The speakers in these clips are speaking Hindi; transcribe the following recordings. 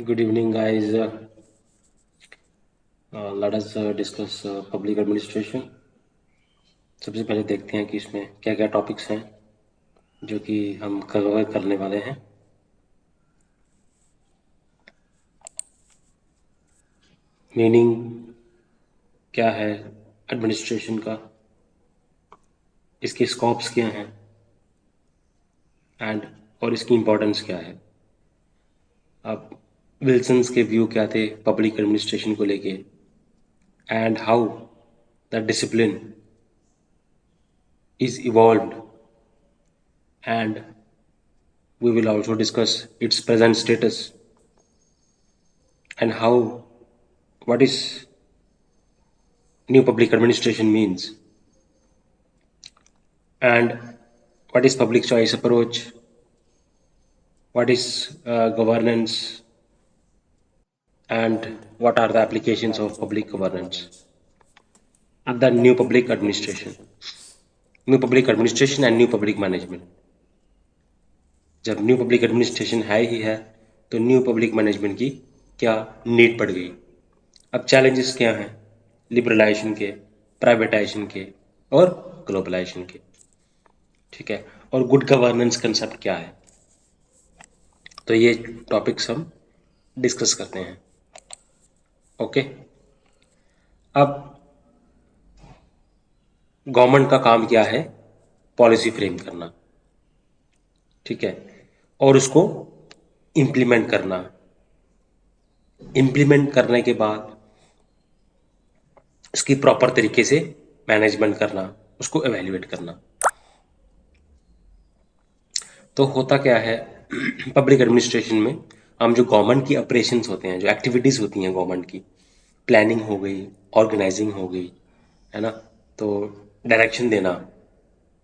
Good evening, guys. Let us discuss public administration. सबसे पहले देखते हैं कि इसमें क्या क्या टॉपिक्स हैं जो कि हम कवर करने वाले हैं। मीनिंग क्या है एडमिनिस्ट्रेशन का, इसके स्कोप्स क्या हैं एंड और इसकी इम्पोर्टेंस क्या है। अब विल्सन्स के व्यू क्या थे पब्लिक एडमिनिस्ट्रेशन को लेके and how the discipline is evolved, and we will also discuss its present status and how what is new public administration means and what is public choice approach, what is governance, and what are the applications of public governance and the new public administration and new public management. जब न्यू पब्लिक एडमिनिस्ट्रेशन है ही है तो न्यू पब्लिक मैनेजमेंट की क्या नीड पड़ गई। अब चैलेंजेस क्या हैं लिबरलाइजेशन के, प्राइवेटाइजेशन के और ग्लोबलाइजेशन के, ठीक है। और गुड गवर्नेंस कंसेप्ट क्या है, तो ये टॉपिक्स हम डिस्कस करते हैं। ओके, अब गवर्नमेंट का काम क्या है, पॉलिसी फ्रेम करना, ठीक है, और उसको इम्प्लीमेंट करना। इम्प्लीमेंट करने के बाद उसकी प्रॉपर तरीके से मैनेजमेंट करना, उसको एवेल्युएट करना। तो होता क्या है पब्लिक एडमिनिस्ट्रेशन में हम जो गवर्नमेंट की ऑपरेशंस होते हैं, जो एक्टिविटीज़ होती हैं गवर्नमेंट की, प्लानिंग हो गई, ऑर्गेनाइजिंग हो गई, है ना, तो डायरेक्शन देना,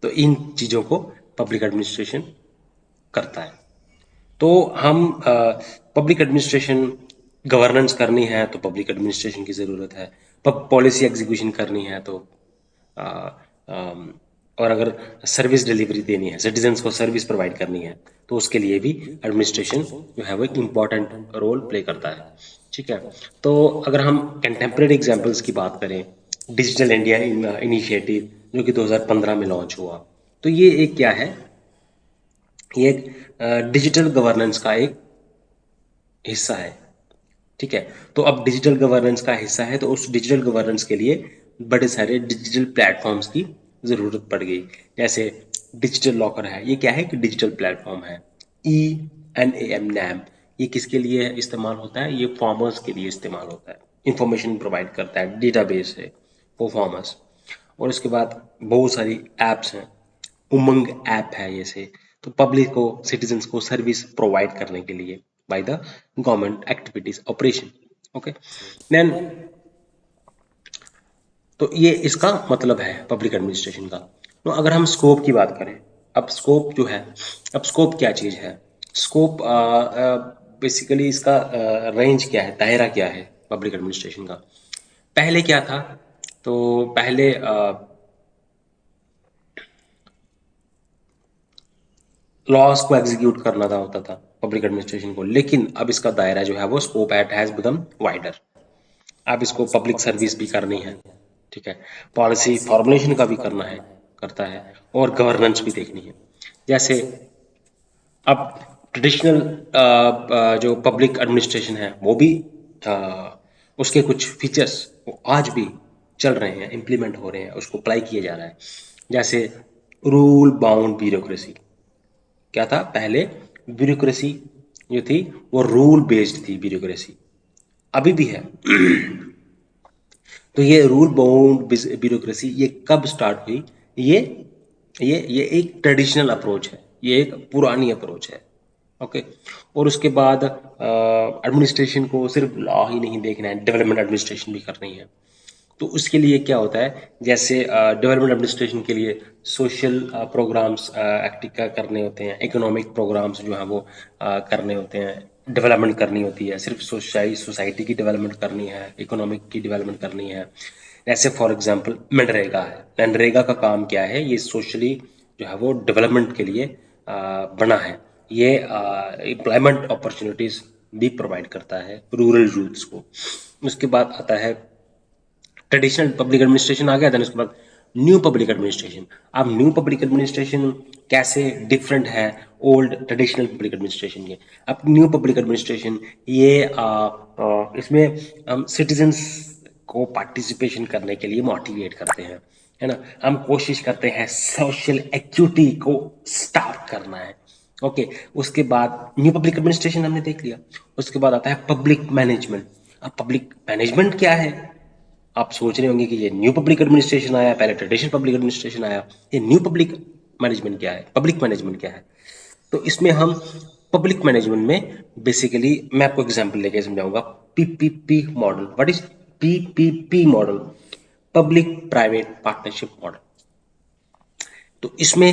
तो इन चीज़ों को पब्लिक एडमिनिस्ट्रेशन करता है। तो हम पब्लिक एडमिनिस्ट्रेशन गवर्नेंस करनी है तो पब्लिक एडमिनिस्ट्रेशन की ज़रूरत है, पॉलिसी एग्जीक्यूशन करनी है तो आ, आम, और अगर सर्विस डिलीवरी देनी है, सिटीजन्स को सर्विस प्रोवाइड करनी है, तो उसके लिए भी एडमिनिस्ट्रेशन जो है वो एक इम्पॉर्टेंट रोल प्ले करता है, ठीक है। तो अगर हम कंटेम्प्रेरी एग्जांपल्स की बात करें, डिजिटल इंडिया इनिशिएटिव जो कि 2015 में लॉन्च हुआ, तो ये एक क्या है, ये एक डिजिटल गवर्नेंस का एक हिस्सा है, ठीक है। तो अब डिजिटल गवर्नेंस का हिस्सा है तो उस डिजिटल गवर्नेंस के लिए बड़े सारे डिजिटल प्लेटफॉर्म्स की ज़रूरत पड़ गई। जैसे डिजिटल लॉकर है, ये क्या है कि डिजिटल प्लेटफॉर्म है। ENAM नैम, ये किसके लिए इस्तेमाल होता है, ये फार्मर्स के लिए इस्तेमाल होता है, इंफॉर्मेशन प्रोवाइड करता है, डेटाबेस है वो फार्मर्स। और इसके बाद बहुत सारी एप्स हैं, उमंग ऐप है ये से, तो पब्लिक को, सिटीजन्स को सर्विस प्रोवाइड करने के लिए by the government activities operation. Okay, then तो ये इसका मतलब है पब्लिक एडमिनिस्ट्रेशन का। तो अगर हम स्कोप की बात करें, अब स्कोप जो है, अब स्कोप क्या चीज़ है, स्कोप बेसिकली इसका रेंज क्या है, दायरा क्या है पब्लिक एडमिनिस्ट्रेशन का। पहले क्या था, तो पहले लॉस को एग्जीक्यूट करना था, होता था पब्लिक एडमिनिस्ट्रेशन को, लेकिन अब इसका दायरा जो है वो scope it has become wider. अब इसको पब्लिक सर्विस भी करनी है, ठीक है, पॉलिसी फॉर्मुलेशन का भी करना है, करता है, और गवर्नेंस भी देखनी है। जैसे अब ट्रेडिशनल जो पब्लिक एडमिनिस्ट्रेशन है वो भी अ, उसके कुछ फीचर्स वो आज भी चल रहे हैं, इम्प्लीमेंट हो रहे हैं, उसको अप्लाई किया जा रहा है। जैसे रूल बाउंड ब्यूरोक्रेसी, क्या था पहले, ब्यूरोक्रेसी जो थी वो रूल बेस्ड थी ब्यूरोक्रेसी, अभी भी है। तो ये रूल बाउंड ब्यूरोक्रेसी ये कब स्टार्ट हुई, ये ये एक ट्रेडिशनल अप्रोच है, ये एक पुरानी अप्रोच है। ओके, और उसके बाद एडमिनिस्ट्रेशन को सिर्फ लॉ ही नहीं देखना है, डेवलपमेंट एडमिनिस्ट्रेशन भी करनी है। तो उसके लिए क्या होता है, जैसे डेवलपमेंट एडमिनिस्ट्रेशन के लिए सोशल प्रोग्राम्स एक्टिव करने होते हैं, इकोनॉमिक प्रोग्राम्स जो हैं वो करने होते हैं, डेवलपमेंट करनी होती है, सिर्फ सोसाइटी की डेवलपमेंट करनी है, इकोनॉमिक की डेवलपमेंट करनी है। ऐसे फॉर एग्जांपल मनरेगा है, मनरेगा का काम क्या है, ये सोशली जो है वो डेवलपमेंट के लिए बना है, ये एम्प्लॉयमेंट अपॉर्चुनिटीज़ भी प्रोवाइड करता है रूरल यूथ्स को। उसके बाद आता है ट्रेडिशनल पब्लिक एडमिनिस्ट्रेशन आ गया, देन उसके बाद न्यू पब्लिक एडमिनिस्ट्रेशन। अब न्यू पब्लिक एडमिनिस्ट्रेशन कैसे डिफरेंट है ओल्ड ट्रेडिशनल पब्लिक एडमिनिस्ट्रेशन के। अब न्यू पब्लिक एडमिनिस्ट्रेशन ये इसमें हम सिटीजन्स को पार्टिसिपेशन करने के लिए मोटिवेट करते हैं, है ना। हम कोशिश करते हैं सोशल एक्टिविटी को स्टार्ट करना है। ओके, उसके बाद न्यू पब्लिक एडमिनिस्ट्रेशन हमने देख लिया। उसके बाद आता है पब्लिक मैनेजमेंट। अब पब्लिक मैनेजमेंट क्या है? आप सोच रहे होंगे कि ये न्यू पब्लिक एडमिनिस्ट्रेशन आया, पहले ट्रेडिशनल पब्लिक एडमिनिस्ट्रेशन आया, ये न्यू पब्लिक मैनेजमेंट क्या है, पब्लिक मैनेजमेंट क्या है? तो इसमें हम पब्लिक मैनेजमेंट में बेसिकली मैं आपको एग्जांपल लेके समझाऊंगा। PPP model. What is PPP model? Public private partnership model. तो इसमें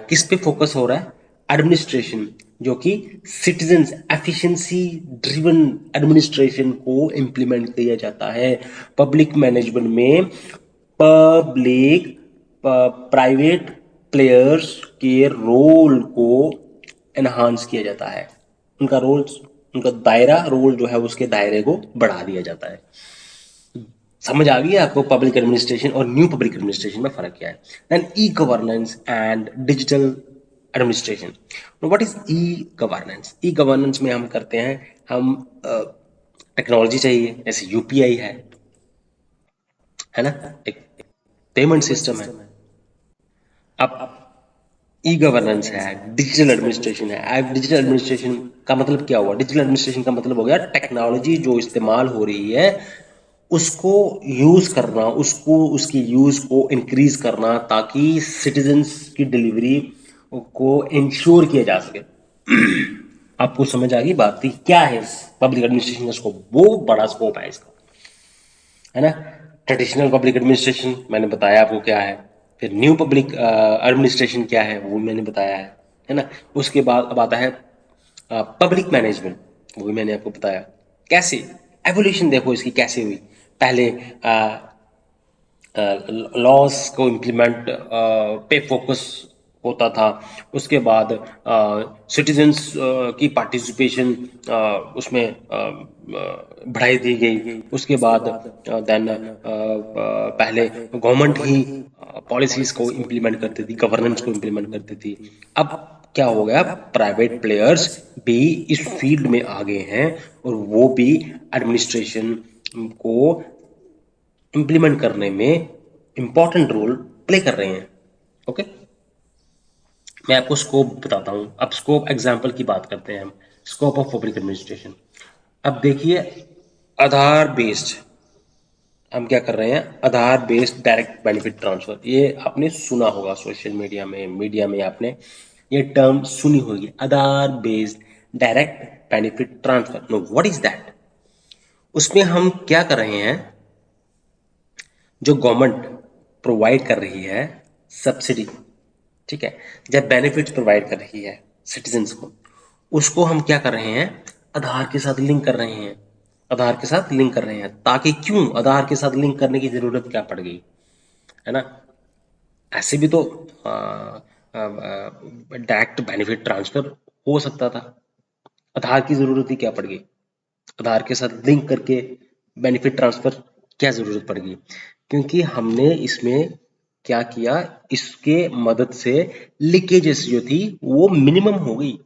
किस पे फोकस हो रहा है? एडमिनिस्ट्रेशन, जो कि सिटीजन्स एफिशिएंसी ड्रिवन एडमिनिस्ट्रेशन को इम्प्लीमेंट किया जाता है। पब्लिक मैनेजमेंट में पब्लिक प्राइवेट प्लेयर्स के रोल को एनहांस किया जाता है। उनका रोल, उनका दायरा, रोल जो है उसके दायरे को बढ़ा दिया जाता है। समझ आ गई है आपको पब्लिक एडमिनिस्ट्रेशन और न्यू पब्लिक एडमिनिस्ट्रेशन में फर्क क्या है? Then e governance and digital administration. What is e governance? E governance में हम करते हैं, हम टेक्नोलॉजी चाहिए, जैसे यूपीआई है ना, एक पेमेंट सिस्टम है। अब ई गवर्नेंस है, डिजिटल एडमिनिस्ट्रेशन है। अब डिजिटल एडमिनिस्ट्रेशन का मतलब क्या हुआ? डिजिटल एडमिनिस्ट्रेशन का मतलब हो गया टेक्नोलॉजी जो इस्तेमाल हो रही है उसको यूज करना, उसको उसकी यूज को इंक्रीज करना, ताकि सिटीजन्स की डिलीवरी को इंश्योर किया जा सके। आपको समझ आ गई बात थी क्या है पब्लिक एडमिनिस्ट्रेशन का स्कोप? बहुत बड़ा स्कोप है इसका, है ना। ट्रेडिशनल पब्लिक एडमिनिस्ट्रेशन मैंने बताया आपको क्या है, फिर न्यू पब्लिक एडमिनिस्ट्रेशन क्या है वो मैंने बताया है ना। उसके बाद अब आता है पब्लिक मैनेजमेंट, वो भी मैंने आपको बताया कैसे। एवोल्यूशन देखो इसकी कैसे हुई। पहले लॉज को इम्प्लीमेंट पे फोकस होता था। उसके बाद सिटीजन्स की पार्टिसिपेशन उसमें बढ़ाई दी गई। उसके बाद देन पहले गवर्नमेंट ही पॉलिसीज को इम्प्लीमेंट करती थी, गवर्नेंस को इम्प्लीमेंट करती थी। अब क्या हो गया? प्राइवेट प्लेयर्स भी इस फील्ड में आ गए हैं और वो भी एडमिनिस्ट्रेशन को इम्प्लीमेंट करने में इंपॉर्टेंट रोल प्ले कर रहे हैं। ओके, मैं आपको स्कोप बताता हूं। अब स्कोप एग्जांपल की बात करते हैं हम। Scope of public administration. अब देखिए, आधार बेस्ड हम क्या कर रहे हैं? आधार बेस्ड डायरेक्ट बेनिफिट ट्रांसफर। ये आपने सुना होगा सोशल मीडिया में, मीडिया में आपने ये टर्म सुनी होगी, Aadhaar based direct benefit transfer. No, what is that? उसमें हम क्या कर रहे हैं? जो गवर्नमेंट प्रोवाइड कर रही है सब्सिडी, ठीक है, जब बेनिफिट्स प्रोवाइड कर रही है सिटीजन्स को, उसको हम क्या कर रहे हैं? आधार के साथ लिंक कर रहे हैं। आधार के साथ लिंक कर रहे हैं, ताकि क्यों आधार के साथ लिंक करने की जरूरत क्या पड़ गई, है ना। ऐसे भी तो डायरेक्ट बेनिफिट ट्रांसफर हो सकता था, आधार की जरूरत ही क्या पड़ गई? आधार के साथ लिंक करके बेनिफिट ट्रांसफर क्या जरूरत पड़ गई? क्योंकि हमने इसमें क्या किया, इसके मदद से लीकेजेस जो थी वो मिनिमम हो गई,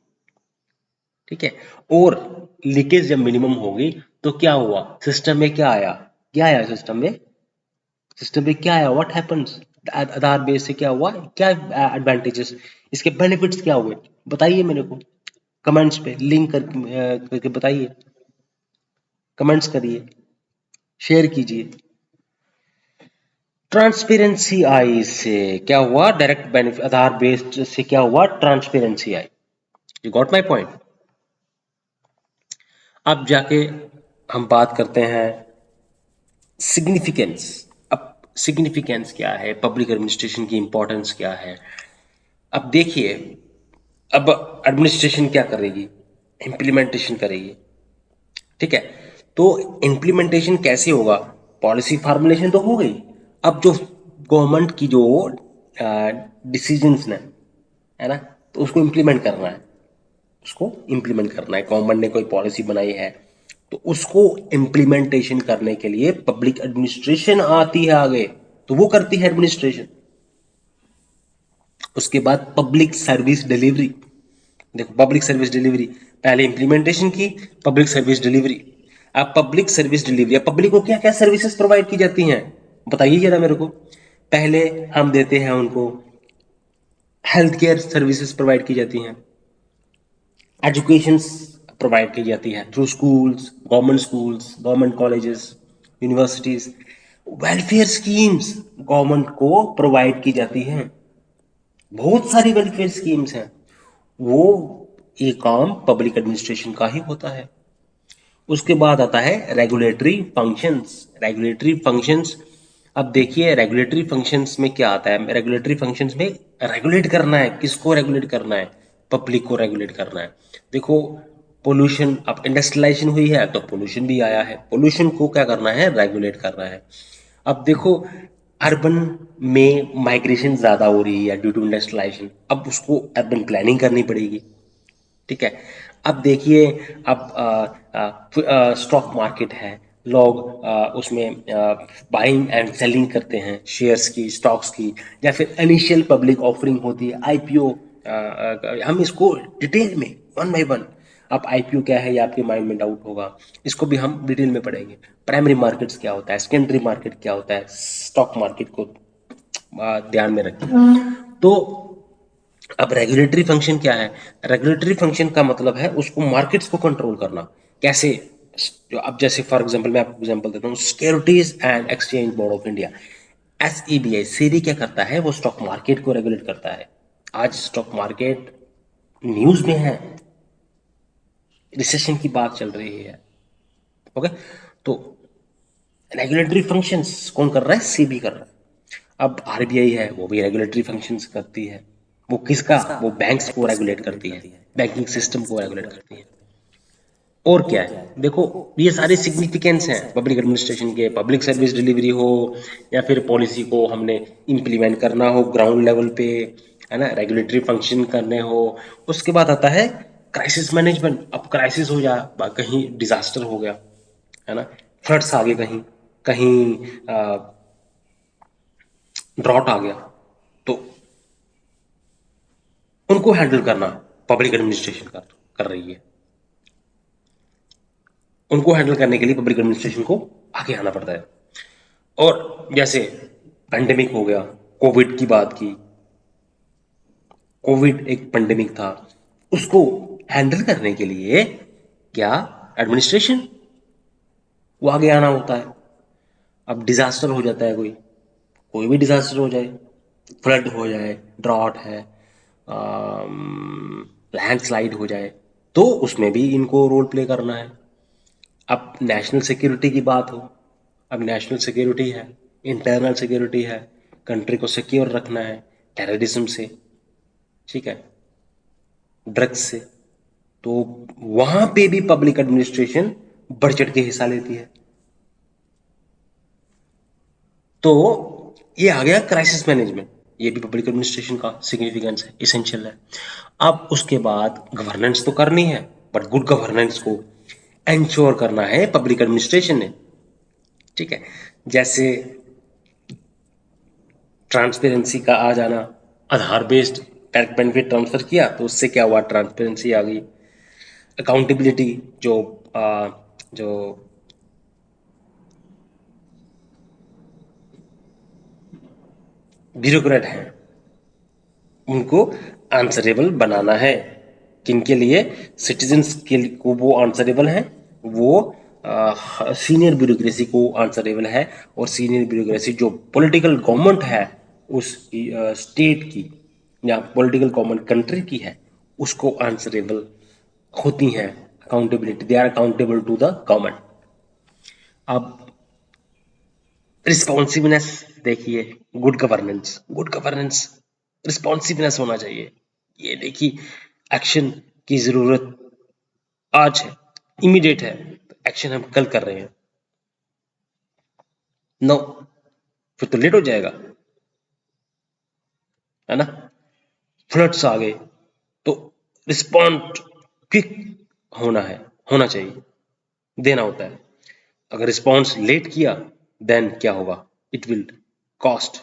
ठीक है। और लीकेज जब मिनिमम हो गई तो क्या हुआ? सिस्टम में क्या आया? क्या आया सिस्टम में? सिस्टम में क्या आया? What happens? आधार बेस से क्या हुआ? क्या एडवांटेजेस, इसके बेनिफिट्स क्या हुए? बताइए मेरे को, कमेंट्स पे लिंक करके बताइए, कमेंट्स करिए, शेयर कीजिए। ट्रांसपेरेंसी आई इससे, क्या हुआ? डायरेक्ट बेनिफिट आधार बेस्ड से क्या हुआ? Transparency I. You got my point? अब जाके हम बात करते हैं सिग्निफिकेंस। अब सिग्निफिकेंस क्या है, पब्लिक एडमिनिस्ट्रेशन की इंपॉर्टेंस क्या है? अब देखिए, अब एडमिनिस्ट्रेशन क्या करेगी? इम्प्लीमेंटेशन करेगी, ठीक है। तो इम्प्लीमेंटेशन कैसे होगा? पॉलिसी फार्मुलेशन तो हो गई। अब जो गवर्नमेंट की जो डिसीजंस ने, है ना, तो उसको इम्प्लीमेंट करना है। उसको इम्प्लीमेंट करना है। गवर्नमेंट ने कोई पॉलिसी बनाई है तो उसको इम्प्लीमेंटेशन करने के लिए पब्लिक एडमिनिस्ट्रेशन आती है आगे, तो वो करती है एडमिनिस्ट्रेशन। उसके बाद पब्लिक सर्विस डिलीवरी। देखो पब्लिक सर्विस डिलीवरी, पहले इंप्लीमेंटेशन की, पब्लिक सर्विस डिलीवरी। अब पब्लिक सर्विस डिलीवरी, अब पब्लिक को क्या क्या सर्विसेज प्रोवाइड की जाती हैं बताइए जरा मेरे को। पहले हम देते हैं उनको हेल्थ केयर सर्विसेज प्रोवाइड की जाती हैं, एजुकेशन प्रोवाइड की जाती है through schools, government colleges, universities. Welfare schemes government को प्रोवाइड की जाती हैं, बहुत सारी वेलफेयर स्कीम्स हैं। वो ये काम पब्लिक एडमिनिस्ट्रेशन का ही होता है। उसके बाद आता है रेगुलेटरी फंक्शंस। रेगुलेटरी फंक्शंस, अब देखिए रेगुलेटरी फंक्शंस में क्या आता है। रेगुलेटरी फंक्शंस में रेगुलेट करना है, किसको रेगुलेट करना है, पब्लिक को रेगुलेट करना है। देखो पोल्यूशन, अब इंडस्ट्रियलाइजेशन हुई है तो पोल्यूशन भी आया है, पोल्यूशन को क्या करना है, रेगुलेट करना है। अब देखो अर्बन में माइग्रेशन ज्यादा हो रही है ड्यू टू इंडस्ट्रियलाइजेशन, अब उसको अर्बन प्लानिंग करनी पड़ेगी, ठीक है। अब देखिए, अब स्टॉक मार्केट है, लोग उसमें बाइंग एंड सेलिंग करते हैं शेयर्स की, स्टॉक्स की, या फिर इनिशियल पब्लिक ऑफरिंग होती है आईपीओ। हम इसको डिटेल में वन बाय वन, अब आईपीओ क्या है ये आपके माइंड में डाउट होगा, इसको भी हम डिटेल में पढ़ेंगे। प्राइमरी मार्केट्स क्या होता है, सेकेंडरी मार्केट क्या होता है, स्टॉक मार्केट को ध्यान में रखिए। तो अब रेगुलेटरी फंक्शन क्या है, रेगुलेटरी फंक्शन का मतलब है उसको मार्केट्स को कंट्रोल करना। कैसे, जो अब जैसे फॉर एग्जांपल मैं आपको एग्जांपल देता हूँ, securities and exchange board of India, SEBI, SEBI क्या करता है, वो स्टॉक मार्केट को रेगुलेट करता है। आज स्टॉक मार्केट न्यूज में है, रिसेशन की बात चल रही है, ओके। तो रेगुलेटरी फंक्शंस कौन कर रहा है, सेबी कर रहा है। अब आरबीआई है, वो भी रेगुलेटरी फंक्शंस करती है। वो किसका, वो बैंक्स को रेगुलेट करती है, बैंकिंग सिस्टम को रेगुलेट करती है। और क्या है, देखो ये सारे सिग्निफिकेंस हैं पब्लिक एडमिनिस्ट्रेशन के। पब्लिक सर्विस डिलीवरी हो या फिर पॉलिसी को हमने इम्प्लीमेंट करना हो ग्राउंड लेवल पे, है ना, रेगुलेटरी फंक्शन करने हो। उसके बाद आता है क्राइसिस मैनेजमेंट। अब क्राइसिस हो जाए, कहीं डिजास्टर हो गया, है ना, फ्लड्स आ गए, कहीं कहीं ड्रॉट आ गया, तो उनको हैंडल करना पब्लिक एडमिनिस्ट्रेशन कर रही है। उनको हैंडल करने के लिए पब्लिक एडमिनिस्ट्रेशन को आगे आना पड़ता है। और जैसे पेंडेमिक हो गया, कोविड की बात की, कोविड एक पेंडेमिक था, उसको हैंडल करने के लिए क्या, एडमिनिस्ट्रेशन वो आगे आना होता है। अब डिजास्टर हो जाता है, कोई कोई भी डिजास्टर हो जाए, फ्लड हो जाए, ड्रॉट है, लैंडस्लाइड हो जाए, तो उसमें भी इनको रोल प्ले करना है। अब नेशनल सिक्योरिटी की बात हो, अब नेशनल सिक्योरिटी है, इंटरनल सिक्योरिटी है, कंट्री को सिक्योर रखना है टेररिज्म से, ठीक है, ड्रग्स से, तो वहां पे भी पब्लिक एडमिनिस्ट्रेशन बढ़ चढ़ के हिस्सा लेती है। तो ये आ गया क्राइसिस मैनेजमेंट, ये भी पब्लिक एडमिनिस्ट्रेशन का सिग्निफिकेंस है, इसेंशियल है। अब उसके बाद गवर्नेंस तो करनी है, बट गुड गवर्नेंस को एंश्योर करना है पब्लिक एडमिनिस्ट्रेशन ने, ठीक है। जैसे ट्रांसपेरेंसी का आ जाना, आधार बेस्ड डायरेक्ट बेनिफिट ट्रांसफर किया तो उससे क्या हुआ, ट्रांसपेरेंसी आ गई। अकाउंटेबिलिटी, जो जो ब्यूरोक्रेट हैं उनको आंसरेबल बनाना है। किनके लिए, सिटीजन्स के को वो आंसरेबल हैं, वो सीनियर ब्यूरोक्रेसी को आंसरेबल है। और सीनियर ब्यूरोक्रेसी जो पॉलिटिकल गवर्नमेंट है उस स्टेट की या पॉलिटिकल गवर्नमेंट कंट्री की है, उसको आंसरेबल होती हैं। Accountability, they are accountable to the government. अब रिस्पॉन्सिवनेस देखिए, गुड गवर्नेंस रिस्पॉन्सिवनेस होना चाहिए। ये देखिए एक्शन की जरूरत आज है, इमीडिएट है, एक्शन हम कल कर रहे हैं, नो फिर तो लेट हो जाएगा, है ना। फ्लड्स आ गए तो रिस्पॉन्ड क्विक होना चाहिए, देना होता है। अगर रिस्पॉन्स लेट किया देन क्या होगा, it will cost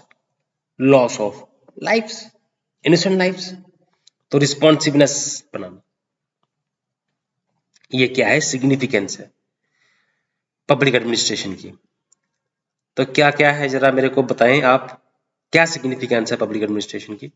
loss of lifes, innocent lifes. तो रिस्पॉन्सिवनेस बनाना, ये क्या है, सिग्निफिकेंस है पब्लिक एडमिनिस्ट्रेशन की। तो क्या क्या है जरा मेरे को बताएं आप, क्या सिग्निफिकेंस है पब्लिक एडमिनिस्ट्रेशन की।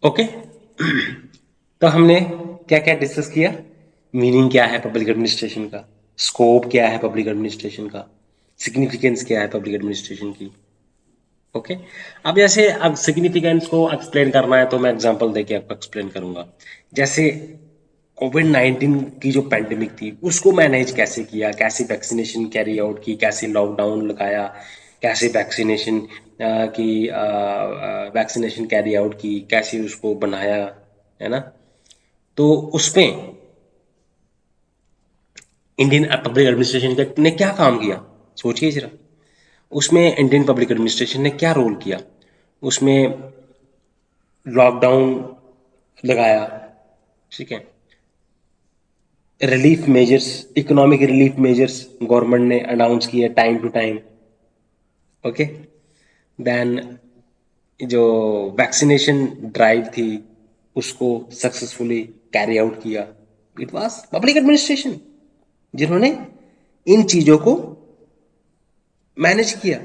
ओके तो हमने क्या क्या डिस्कस किया, मीनिंग क्या है पब्लिक एडमिनिस्ट्रेशन का, स्कोप क्या है पब्लिक एडमिनिस्ट्रेशन का, सिग्निफिकेंस क्या है पब्लिक एडमिनिस्ट्रेशन की। ओके अब जैसे अब सिग्निफिकेंस को एक्सप्लेन करना है तो मैं एग्जांपल देके आपको एक्सप्लेन करूंगा। जैसे कोविड-19 की जो पैंडेमिक थी उसको मैनेज कैसे किया, कैसे वैक्सीनेशन कैरी आउट की, कैसे लॉकडाउन लगाया, कैसे वैक्सीनेशन की वैक्सीनेशन कैरी आउट की, कैसे उसको बनाया, है ना। तो उसमें इंडियन पब्लिक एडमिनिस्ट्रेशन ने क्या काम किया, सोचिए जरा। उसमें इंडियन पब्लिक एडमिनिस्ट्रेशन ने क्या रोल किया, उसमें लॉकडाउन लगाया, ठीक है, relief measures, economic relief measures government ने अनाउंस किए time to time. Okay then जो वैक्सीनेशन ड्राइव थी उसको सक्सेसफुली कैरी आउट किया, इट वाज पब्लिक एडमिनिस्ट्रेशन जिन्होंने इन चीजों को मैनेज किया।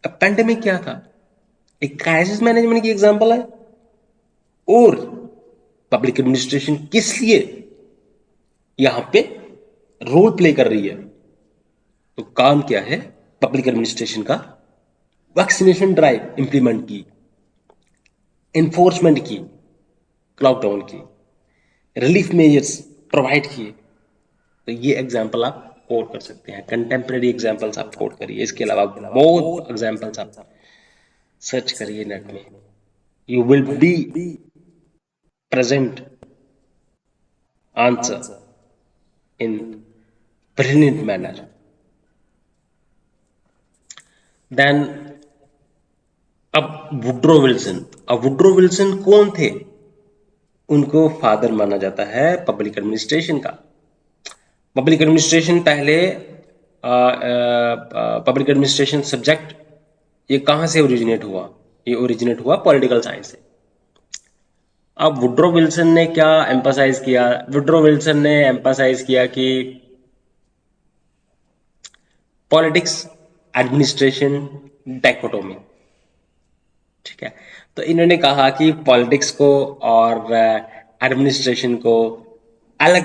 अब पेंडेमिक क्या था, एक क्राइसिस मैनेजमेंट की एग्जांपल है। और पब्लिक एडमिनिस्ट्रेशन किस लिए यहां पे रोल प्ले कर रही है, तो काम क्या है पब्लिक एडमिनिस्ट्रेशन का, वैक्सीनेशन ड्राइव इंप्लीमेंट की, एनफोर्समेंट की लॉकडाउन की, रिलीफ मेजर्स प्रोवाइड किए। तो ये एग्जांपल आप कोट कर सकते हैं, कंटेम्प्रेरी एग्जांपल्स आप कोट करिए, इसके अलावा बहुत एग्जांपल्स आप सर्च करिए नेट में, you will be present answer in brilliant manner. Then अब वुड्रो विल्सन कौन थे, उनको फादर माना जाता है पब्लिक एडमिनिस्ट्रेशन का। पब्लिक एडमिनिस्ट्रेशन पहले पब्लिक एडमिनिस्ट्रेशन सब्जेक्ट ये कहाँ से ओरिजिनेट हुआ, ये ओरिजिनेट हुआ पॉलिटिकल साइंस से। अब वुड्रो विल्सन ने क्या एम्फसाइज किया, वुड्रो विल्सन ने एम्फसाइज किया कि पॉलिटिक्स एडमिनिस्ट्रेशन डाइकोटोमी, ठीक है। तो इन्होंने कहा कि पॉलिटिक्स को और एडमिनिस्ट्रेशन को अलग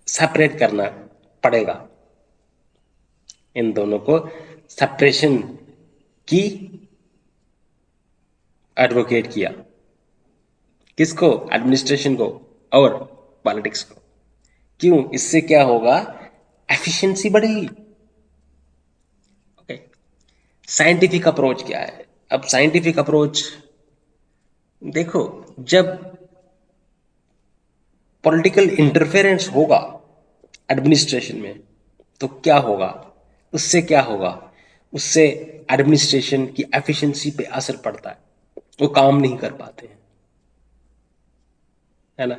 सेपरेट करना पड़ेगा, इन दोनों को सेपरेशन की एडवोकेट किया, किसको, एडमिनिस्ट्रेशन को और पॉलिटिक्स को। क्यों, इससे क्या होगा, एफिशिएंसी बढ़ेगी। ओके साइंटिफिक अप्रोच क्या है, अब साइंटिफिक अप्रोच देखो, जब पॉलिटिकल इंटरफेरेंस होगा एडमिनिस्ट्रेशन में तो क्या होगा, उससे क्या होगा, उससे एडमिनिस्ट्रेशन की एफिशिएंसी पे असर पड़ता है, वो काम नहीं कर पाते हैं, है ना,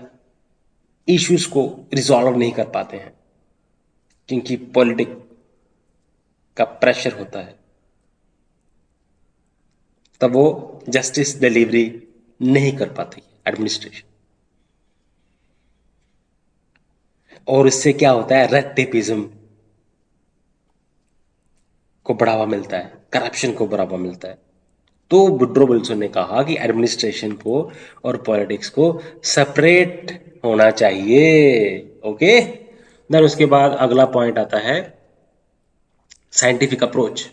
इश्यूज को रिजॉल्व नहीं कर पाते हैं क्योंकि पॉलिटिक का प्रेशर होता है, तब वो जस्टिस डिलीवरी नहीं कर पाती एडमिनिस्ट्रेशन। और इससे क्या होता है, रेड टेपिज्म को बढ़ावा मिलता है, करप्शन को बढ़ावा मिलता है। तो वुड्रो विल्सन ने कहा कि एडमिनिस्ट्रेशन को और पॉलिटिक्स को सेपरेट होना चाहिए। ओके देन उसके बाद अगला पॉइंट आता है साइंटिफिक अप्रोच।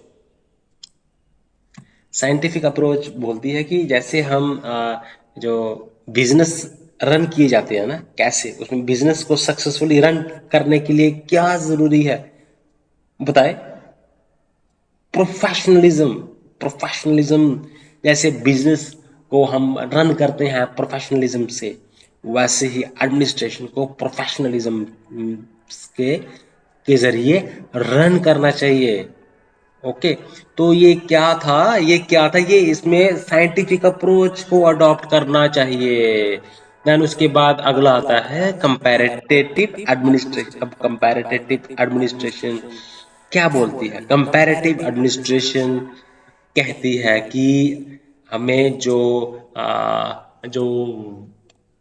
साइंटिफिक अप्रोच बोलती है कि जैसे हम जो बिजनेस रन किए जाते हैं ना, कैसे उसमें बिजनेस को सक्सेसफुली रन करने के लिए क्या जरूरी है, बताए। प्रोफेशनलिज्म। प्रोफेशनलिज्म, जैसे बिजनेस को हम रन करते हैं प्रोफेशनलिज्म से, वैसे ही एडमिनिस्ट्रेशन को प्रोफेशनलिज्म के के जरिए रन करना चाहिए। ओके, तो ये इसमें साइंटिफिक अप्रोच को अडॉप्ट करना चाहिए। देन उसके बाद अगला आता है कंपैरेटिव एडमिनिस्ट्रेशन। अब कंपैरेटिव एडमिनिस्ट्रेशन क्या बोलती है? कंपैरेटिव एडमिनिस्ट्रेशन कहती है कि हमें जो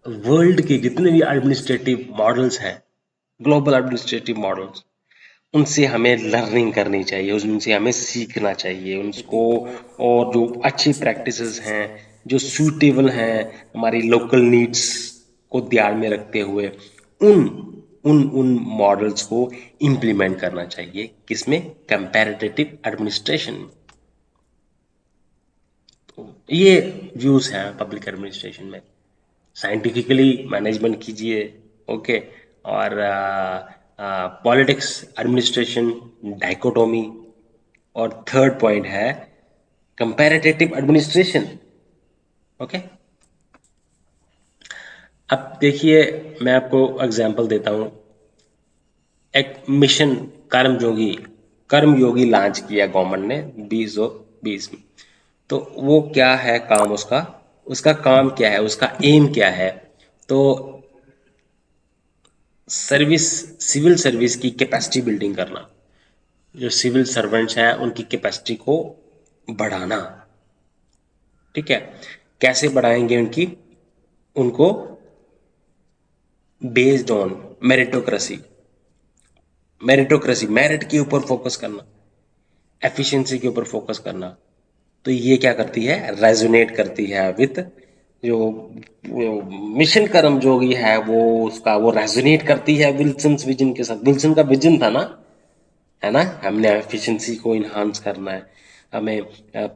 वर्ल्ड के जितने भी एडमिनिस्ट्रेटिव मॉडल्स हैं, ग्लोबल एडमिनिस्ट्रेटिव मॉडल्स, उनसे हमें लर्निंग करनी चाहिए, उनसे हमें सीखना चाहिए उनको। और जो अच्छी प्रैक्टिसेस हैं, जो सूटेबल हैं हमारी लोकल नीड्स को ध्यान में रखते हुए, उन उन मॉडल्स को इम्प्लीमेंट करना चाहिए। किसमें? Comparative administration. तो ये व्यूज हैं पब्लिक एडमिनिस्ट्रेशन में। साइंटिफिकली मैनेजमेंट कीजिए। ओके। और पॉलिटिक्स एडमिनिस्ट्रेशन डाइकोटोमी। और थर्ड पॉइंट है कंपैरेटिव एडमिनिस्ट्रेशन। ओके। अब देखिए, मैं आपको एग्जांपल देता हूं। एक मिशन कर्मयोगी, कर्मयोगी लॉन्च किया गवर्नमेंट ने 2020 में। तो वो क्या है काम उसका? उसका काम क्या है, उसका एम क्या है? तो सर्विस, सिविल सर्विस की कैपेसिटी बिल्डिंग करना, जो सिविल सर्वेंट्स हैं उनकी कैपेसिटी को बढ़ाना। ठीक है। कैसे बढ़ाएंगे उनकी? उनको based on meritocracy. Meritocracy, merit के ऊपर फोकस करना, एफिशिएंसी के ऊपर फोकस करना। तो ये क्या करती है? रेजोनेट करती है विथ जो मिशन कर्मयोगी है, वो उसका वो रेजोनेट करती है विल्सन विजन के साथ। विल्सन का विजन था ना, है ना, हमने एफिशिएंसी को इन्हांस करना है, हमें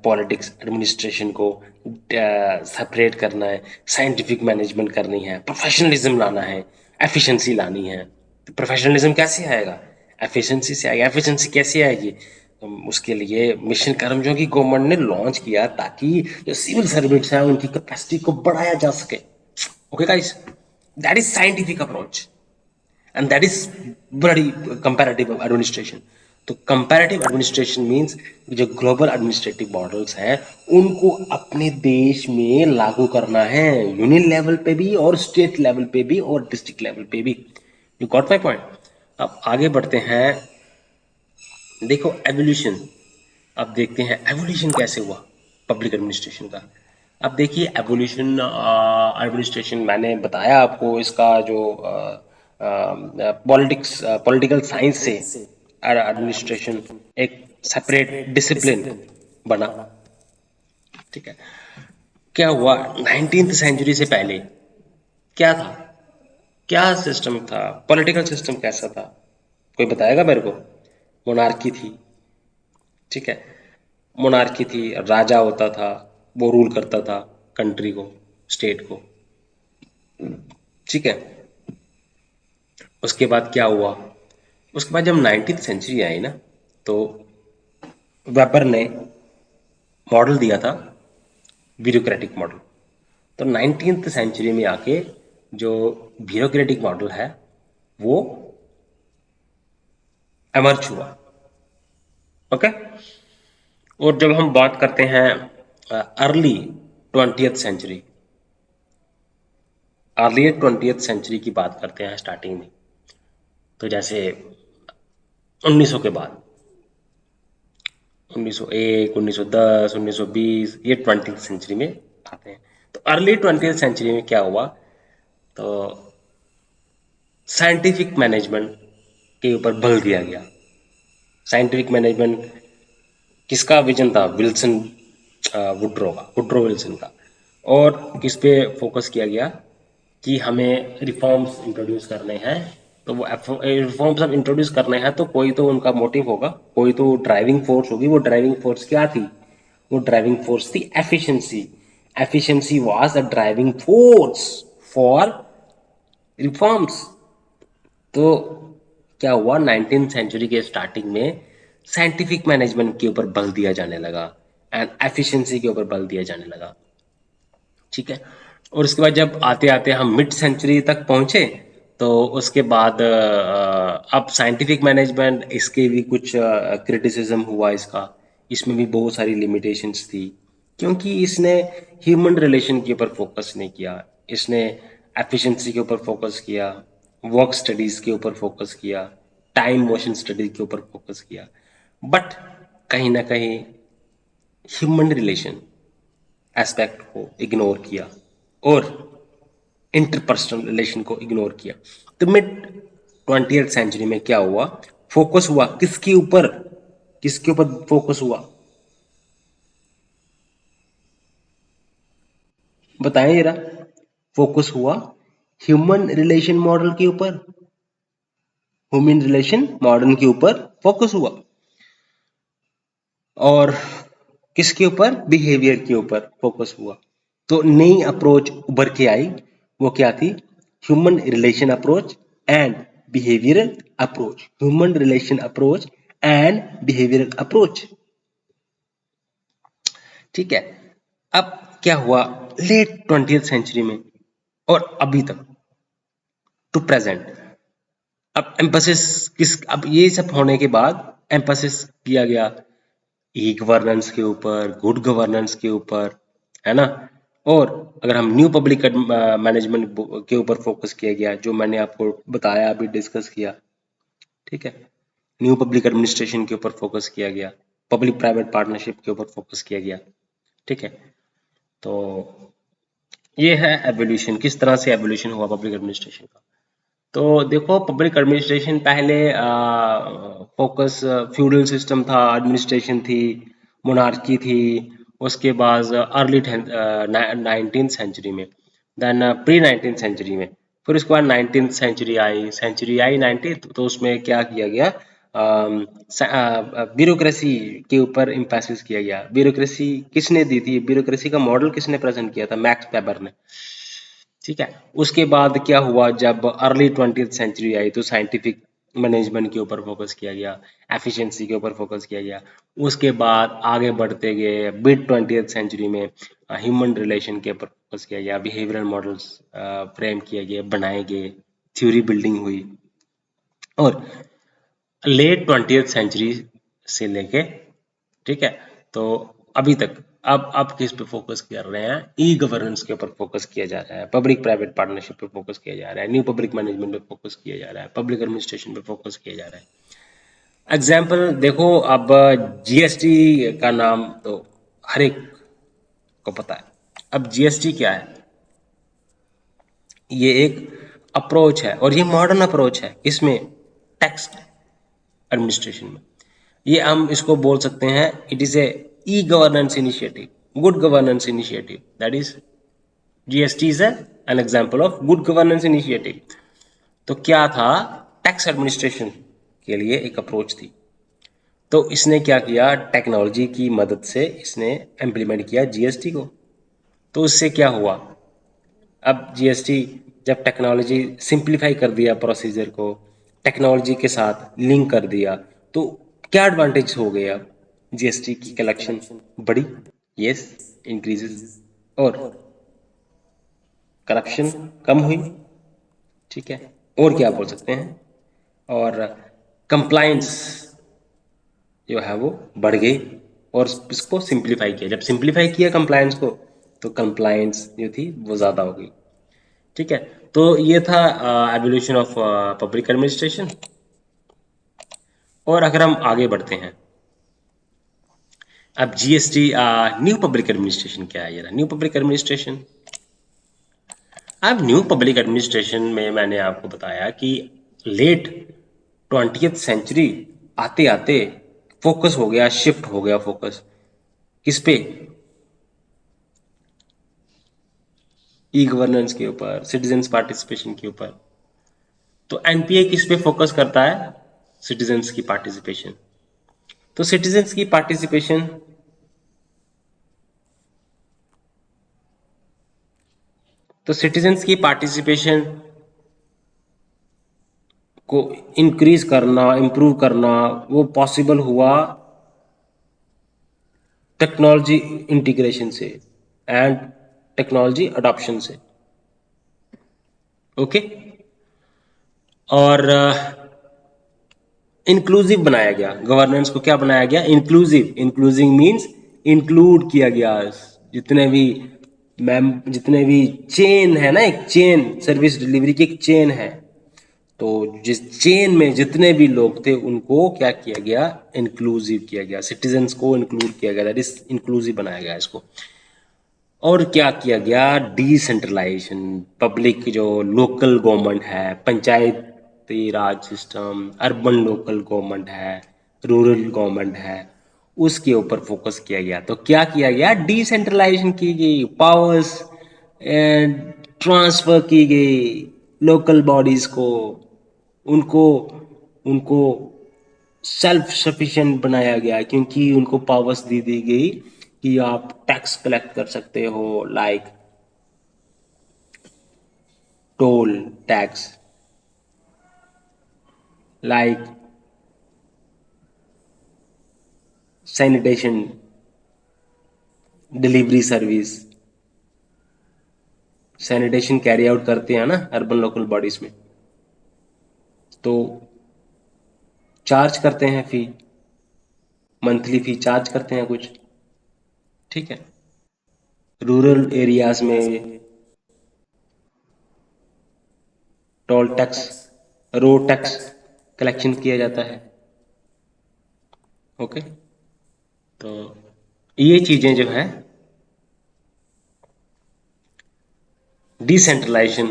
पॉलिटिक्स एडमिनिस्ट्रेशन को सेपरेट करना है, साइंटिफिक मैनेजमेंट करनी है, प्रोफेशनलिज्म लाना है, एफिशिएंसी लानी है। तो प्रोफेशनलिज्म कैसे आएगा? एफिशिएंसी से आएगा। एफिशिएंसी कैसे आएगी? उसके लिए मिशन कर्मयोगी गवर्नमेंट ने लॉन्च किया ताकि जो सिविल सर्वेंट्स हैं उनकी कैपेसिटी को बढ़ाया जा सके। Okay guys, that is scientific approach and that is बड़ी कंपैरेटिव एडमिनिस्ट्रेशन। तो कंपैरेटिव एडमिनिस्ट्रेशन मींस जो ग्लोबल एडमिनिस्ट्रेटिव मॉडल्स हैं उनको अपने देश में लागू करना है, यूनियन लेवल पे भी और स्टेट लेवल पे भी और डिस्ट्रिक्ट लेवल पे भी। You got my point? अब आगे बढ़ते हैं। देखो एवोल्यूशन। अब देखते हैं एवोल्यूशन कैसे हुआ पब्लिक एडमिनिस्ट्रेशन का। अब देखिए एवोल्यूशन एडमिनिस्ट्रेशन, मैंने बताया आपको इसका जो पॉलिटिक्स, पॉलिटिकल साइंस से एडमिनिस्ट्रेशन एक सेपरेट डिसिप्लिन बना। ठीक है। क्या हुआ 19th सेंचुरी से पहले? क्या था? क्या सिस्टम था? पॉलिटिकल सिस्टम कैसा था? कोई बताएगा मेरे को? मोनार्की थी। ठीक है। मोनार्की थी, राजा होता था, वो रूल करता था कंट्री को, स्टेट को। ठीक है। उसके बाद क्या हुआ? उसके बाद जब 19th सेंचुरी आई ना, तो वेबर ने मॉडल दिया था, ब्यूरोक्रेटिक मॉडल। तो 19th सेंचुरी में आके जो ब्यूरोक्रेटिक मॉडल है वो एमर्ज हुआ। ओके। और जब हम बात करते हैं early 20th century, early 20th century की बात करते हैं स्टार्टिंग में, तो जैसे 1900 के बाद, 1901, 1910, 1920, ये 20th सेंचुरी में आते हैं। तो अर्ली 20th सेंचुरी में क्या हुआ? तो साइंटिफिक मैनेजमेंट के ऊपर बल दिया गया। साइंटिफिक मैनेजमेंट किसका विजन था? विल्सन वुड्रो का, वुड्रो विल्सन का। और किस पे फोकस किया गया कि हमें रिफॉर्म्स इंट्रोड्यूस करने हैं। तो वो रिफॉर्म्स अब इंट्रोड्यूस करने हैं तो कोई तो उनका मोटिव होगा, कोई तो ड्राइविंग फोर्स होगी। वो ड्राइविंग फोर्स क्या थी? वो ड्राइविंग फोर्स थी efficiency. Efficiency was the driving force for reforms. तो क्या हुआ, 19th सेंचुरी के स्टार्टिंग में साइंटिफिक मैनेजमेंट के ऊपर बल दिया जाने लगा एंड एफिशिएंसी के ऊपर बल दिया जाने लगा। ठीक है। और उसके बाद जब आते आते हम मिड सेंचुरी तक पहुंचे, तो उसके बाद अब साइंटिफिक मैनेजमेंट, इसके भी कुछ क्रिटिसिज्म हुआ इसका। इसमें भी बहुत सारी लिमिटेशंस थी, क्योंकि इसने ह्यूमन रिलेशन के ऊपर फोकस नहीं किया। इसने एफिशिएंसी के ऊपर फोकस किया, वर्क स्टडीज के ऊपर फोकस किया, टाइम मोशन स्टडीज के ऊपर फोकस किया, बट कहीं ना कहीं ह्यूमन रिलेशन एस्पेक्ट को इग्नोर किया और इंटरपर्सनल रिलेशन को इग्नोर किया। तो मिड 20th सेंचुरी में क्या हुआ, फोकस हुआ किसके ऊपर, किसके ऊपर फोकस हुआ, बताएं जरा। फोकस हुआ ह्यूमन रिलेशन मॉडल के ऊपर, ह्यूमन रिलेशन मॉडल के ऊपर फोकस हुआ। और किसके ऊपर, बिहेवियर के ऊपर फोकस हुआ। तो नई अप्रोच उभर के आई, वो क्या थी, human relation approach and behavioural approach. Human relation approach and behavioural approach. ठीक है। अब क्या हुआ लेट 20th सेंचुरी में और अभी तक टू प्रेजेंट, अब एम्फोसिस किस, अब ये सब होने के बाद एम्फोसिस किया गया ई गवर्नेंस के ऊपर, गुड गवर्नेंस के ऊपर, है ना। और अगर हम न्यू पब्लिक मैनेजमेंट के ऊपर फोकस किया गया, जो मैंने आपको बताया, अभी डिस्कस किया। ठीक है। न्यू पब्लिक एडमिनिस्ट्रेशन के ऊपर फोकस किया गया, पब्लिक प्राइवेट पार्टनरशिप के ऊपर फोकस किया गया। ठीक है। तो ये है एवोल्यूशन, किस तरह से एवोल्यूशन हुआ पब्लिक एडमिनिस्ट्रेशन का। तो देखो, पब्लिक एडमिनिस्ट्रेशन पहले फोकस फ्यूडल सिस्टम था, एडमिनिस्ट्रेशन थी, मोनार्की थी। उसके बाद अर्ली 19th सेंचुरी में, देन प्री 19th सेंचुरी में, फिर उसके बाद 19th सेंचुरी आई 19th, तो उसमें क्या किया गया, ब्यूरोक्रेसी के ऊपर इम्फेसिस किया गया। ब्यूरोक्रेसी किसने दी थी, ब्यूरोक्रेसी का मॉडल किसने प्रेजेंट किया था, मैक्स वेबर ने। ठीक है। उसके बाद क्या हुआ, जब अर्ली 20th सेंचुरी आई, तो साइंटिफिक मैनेजमेंट के ऊपर फोकस किया गया, एफिशिएंसी के ऊपर फोकस किया गया। उसके बाद आगे बढ़ते गए मिड 20th सेंचुरी में ह्यूमन रिलेशन के ऊपर फोकस किया गया, बिहेवियरल मॉडल्स फ्रेम किए गए, बनाए गए, थ्योरी बिल्डिंग हुई। और लेट 20th सेंचुरी से लेके, ठीक है, तो अभी तक अब किस पे फोकस कर रहे हैं, ई गवर्नेंस के ऊपर फोकस किया जा रहा है, पब्लिक प्राइवेट पार्टनरशिप पे फोकस किया जा रहा है, न्यू पब्लिक मैनेजमेंट पे फोकस किया जा रहा है, पब्लिक एडमिनिस्ट्रेशन पे फोकस किया जा रहा है। एग्जाम्पल देखो, अब जीएसटी का नाम तो हर एक को पता है। अब जीएसटी क्या है, ये एक अप्रोच है, और ये मॉडर्न अप्रोच है, इसमें टैक्स एडमिनिस्ट्रेशन में। ये हम इसको बोल सकते हैं, it is a e governance initiative, good governance initiative, that is GST is an example of good governance initiative. तो क्या था, टैक्स एडमिनिस्ट्रेशन के लिए एक अप्रोच थी। तो इसने क्या किया, टेक्नोलॉजी की मदद से इसने इम्प्लीमेंट किया जीएसटी को। तो उससे क्या हुआ, अब जीएसटी जब टेक्नोलॉजी सिंप्लीफाई कर दिया प्रोसीजर को, टेक्नोलॉजी के साथ लिंक कर दिया, तो क्या एडवांटेज हो गया, अब जीएसटी की कलेक्शन बढ़ी, यस, इंक्रीजेस, और करप्शन कम हुई। ठीक है। और क्या बोल सकते हैं, और कंप्लायंस जो है वो बढ़ गई, और इसको सिंप्लीफाई किया। जब सिंप्लीफाई किया कंप्लायंस को, तो कंप्लायंस जो थी वो ज़्यादा हो गई। ठीक है। तो ये था एवोल्यूशन ऑफ पब्लिक एडमिनिस्ट्रेशन। और अगर हम आगे बढ़ते हैं, अब जीएसटी, न्यू पब्लिक एडमिनिस्ट्रेशन क्या है, ये न्यू पब्लिक एडमिनिस्ट्रेशन। अब न्यू पब्लिक एडमिनिस्ट्रेशन में मैंने आपको बताया कि लेट 20th सेंचुरी आते आते फोकस हो गया, शिफ्ट हो गया फोकस किस पे, ई गवर्नेंस के ऊपर, सिटीजन्स पार्टिसिपेशन के ऊपर। तो एनपीए किस पे फोकस करता है, सिटीजन्स की पार्टिसिपेशन। तो सिटीजन्स की पार्टिसिपेशन तो सिटीजन्स की पार्टिसिपेशन को इंक्रीज करना, इम्प्रूव करना, वो पॉसिबल हुआ टेक्नोलॉजी इंटीग्रेशन से एंड टेक्नोलॉजी अडॉप्शन से। ओके। और इंक्लूसिव बनाया गया गवर्नेंस को। क्या बनाया गया? इंक्लूसिव। इंक्लूसिव मीन्स इंक्लूड किया गया जितने भी जितने भी चेन है ना, एक चेन, सर्विस डिलीवरी की एक चेन है, तो जिस चेन में जितने भी लोग थे उनको क्या किया गया? इंक्लूसिव किया गया, सिटीजन्स को इंक्लूड किया गया, दैट इज इंक्लूसिव बनाया गया इसको। और क्या किया गया? डिसेंट्रलाइजेशन। पब्लिक जो लोकल गवर्नमेंट है, पंचायती राज सिस्टम, अर्बन लोकल गवर्नमेंट है, रूरल गवर्नमेंट है, उसके ऊपर फोकस किया गया। तो क्या किया गया? डिसेंट्रलाइजेशन की गई, पावर्स ट्रांसफर की गई लोकल बॉडीज को, उनको उनको सेल्फ सफिशिएंट बनाया गया, क्योंकि उनको पावर्स दी गई कि आप टैक्स कलेक्ट कर सकते हो, like toll tax, like sanitation, delivery service. Sanitation carry out करते हैं ना अर्बन लोकल बॉडीज में, तो चार्ज करते हैं फी, मंथली फी चार्ज करते हैं कुछ, ठीक है। रूरल एरियाज में toll tax, road tax collection किया जाता है। ओके। तो ये चीजें जो है डिसेंट्रलाइजेशन,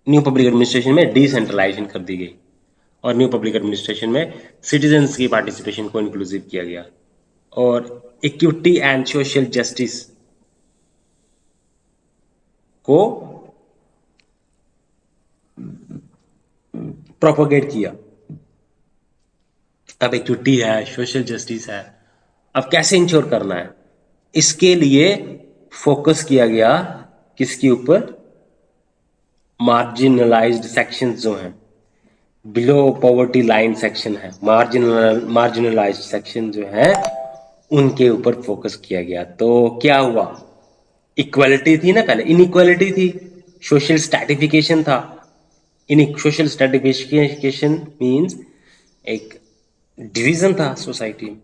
न्यू पब्लिक एडमिनिस्ट्रेशन में डिसेंट्रलाइजेशन कर दी गई, और न्यू पब्लिक एडमिनिस्ट्रेशन में सिटीजन्स की पार्टिसिपेशन को इंक्लूसिव किया गया, और इक्विटी एंड सोशल जस्टिस को प्रोपोगेट किया। अब इक्विटी है, सोशल जस्टिस है, अब कैसे इंश्योर करना है, इसके लिए फोकस किया गया किसके ऊपर? मार्जिनलाइज्ड सेक्शंस जो हैं, बिलो पॉवर्टी लाइन सेक्शन है, मार्जिनलाइज्ड सेक्शन जो है, उनके ऊपर फोकस किया गया। तो क्या हुआ? इक्वालिटी थी ना पहले, इनइक्वालिटी थी, सोशल स्ट्रैटिफिकेशन था। इन सोशल स्ट्रैटिफिकेशन मीन्स एक डिवीजन था सोसाइटी में,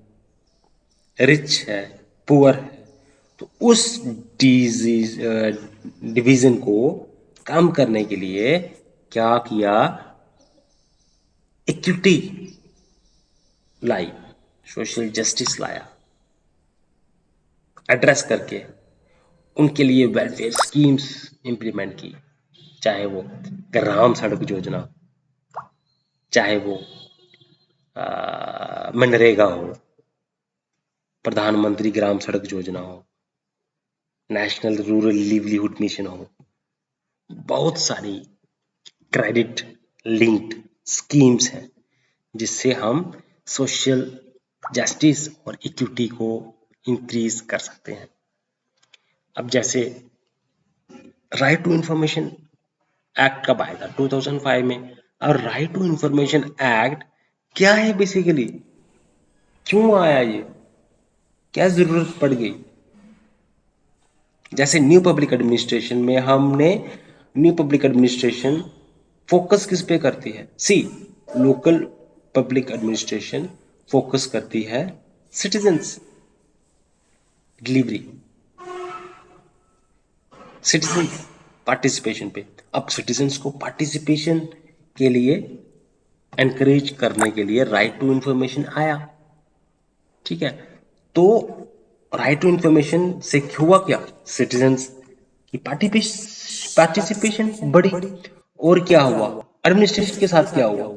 रिच है, पुअर है, तो उस डिजीज डिवीजन को कम करने के लिए क्या किया? इक्विटी लाई, सोशल जस्टिस लाया, एड्रेस करके उनके लिए वेलफेयर स्कीम्स इंप्लीमेंट की, चाहे वो ग्राम सड़क योजना, चाहे वो मनरेगा हो, प्रधानमंत्री ग्राम सड़क योजना हो, नेशनल रूरल लिवलीहुड मिशन हो, बहुत सारी क्रेडिट लिंक्ड स्कीम्स हैं जिससे हम सोशल जस्टिस और इक्विटी को इंक्रीज कर सकते हैं। अब जैसे राइट टू इंफॉर्मेशन एक्ट कब आया था? 2005 में। और राइट टू इंफॉर्मेशन एक्ट क्या है बेसिकली? क्यों आया ये? क्या जरूरत पड़ गई? जैसे न्यू पब्लिक एडमिनिस्ट्रेशन में हमने, न्यू पब्लिक एडमिनिस्ट्रेशन फोकस किस पे करती है? सी, लोकल पब्लिक एडमिनिस्ट्रेशन फोकस करती है सिटीजन्स डिलीवरी, सिटीजन पार्टिसिपेशन पे। अब सिटीजन्स को पार्टिसिपेशन के लिए एनकरेज करने के लिए राइट टू इंफॉर्मेशन आया, ठीक है। तो राइट टू इंफॉर्मेशन से हुआ क्या? सिटीजन्स की पार्टिसिपेशन बढ़ी। और क्या हुआ? एडमिनिस्ट्रेशन के साथ क्या हुआ?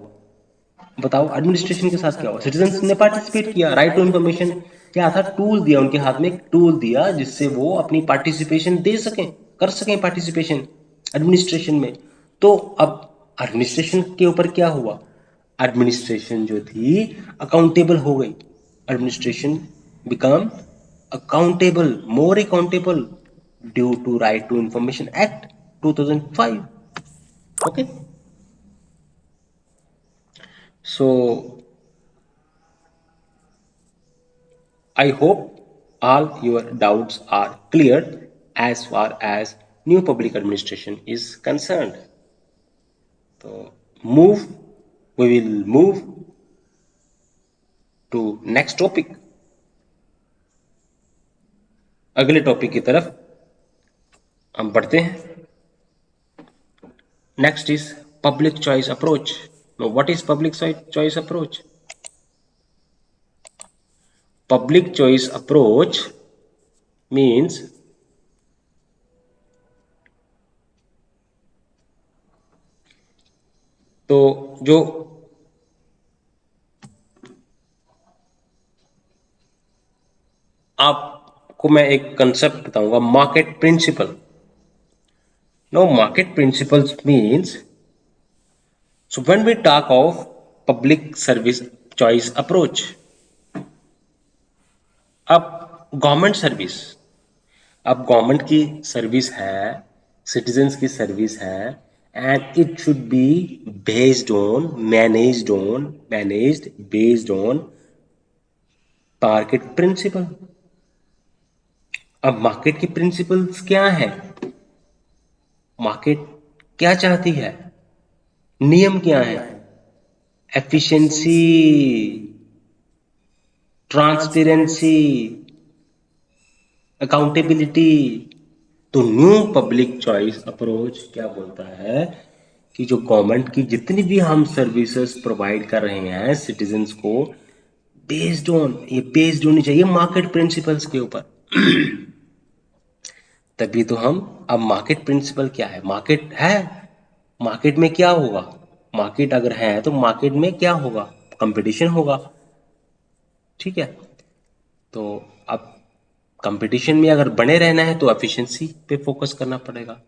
बताओ, एडमिनिस्ट्रेशन के साथ क्या हुआ? सिटीजन्स ने पार्टिसिपेट किया, राइट टू इंफॉर्मेशन क्या था? टूल दिया उनके हाथ में, एक टूल दिया जिससे वो अपनी पार्टिसिपेशन दे सकें, कर सकें पार्टिसिपेशन एडमिनिस्ट्रेशन में। तो अब एडमिनिस्ट्रेशन के ऊपर क्या हुआ? एडमिनिस्ट्रेशन जो थी अकाउंटेबल हो गई, administration become accountable, more accountable due to right to information act 2005. Okay, so I hope all your doubts are cleared as far as new public administration is concerned. So move we will move to next topic. अगले टॉपिक की तरफ हम बढ़ते हैं. Next is public choice approach. Now what is public choice approach? Public choice approach means तो जो आपको मैं एक कंसेप्ट बताऊंगा, market principle. No market principles means, so when we talk of public service choice approach, अब गवर्नमेंट सर्विस, अब गवर्नमेंट की सर्विस है, सिटीजन्स की सर्विस है, and it should be managed based on market principle. अब मार्केट की प्रिंसिपल्स क्या है, मार्केट क्या चाहती है, नियम क्या है, एफिशिएंसी, ट्रांसपेरेंसी, अकाउंटेबिलिटी. तो न्यू पब्लिक चॉइस अप्रोच क्या बोलता है कि जो गवर्नमेंट की जितनी भी हम सर्विसेज प्रोवाइड कर रहे हैं सिटीजन्स को, बेस्ड होनी चाहिए मार्केट प्रिंसिपल्स के ऊपर. तभी तो हम, अब मार्केट प्रिंसिपल क्या है, मार्केट है, मार्केट में क्या होगा, मार्केट अगर है तो मार्केट में क्या होगा, कंपटीशन होगा. ठीक है, तो अब कंपटीशन में अगर बने रहना है तो एफिशिएंसी पे फोकस करना पड़ेगा.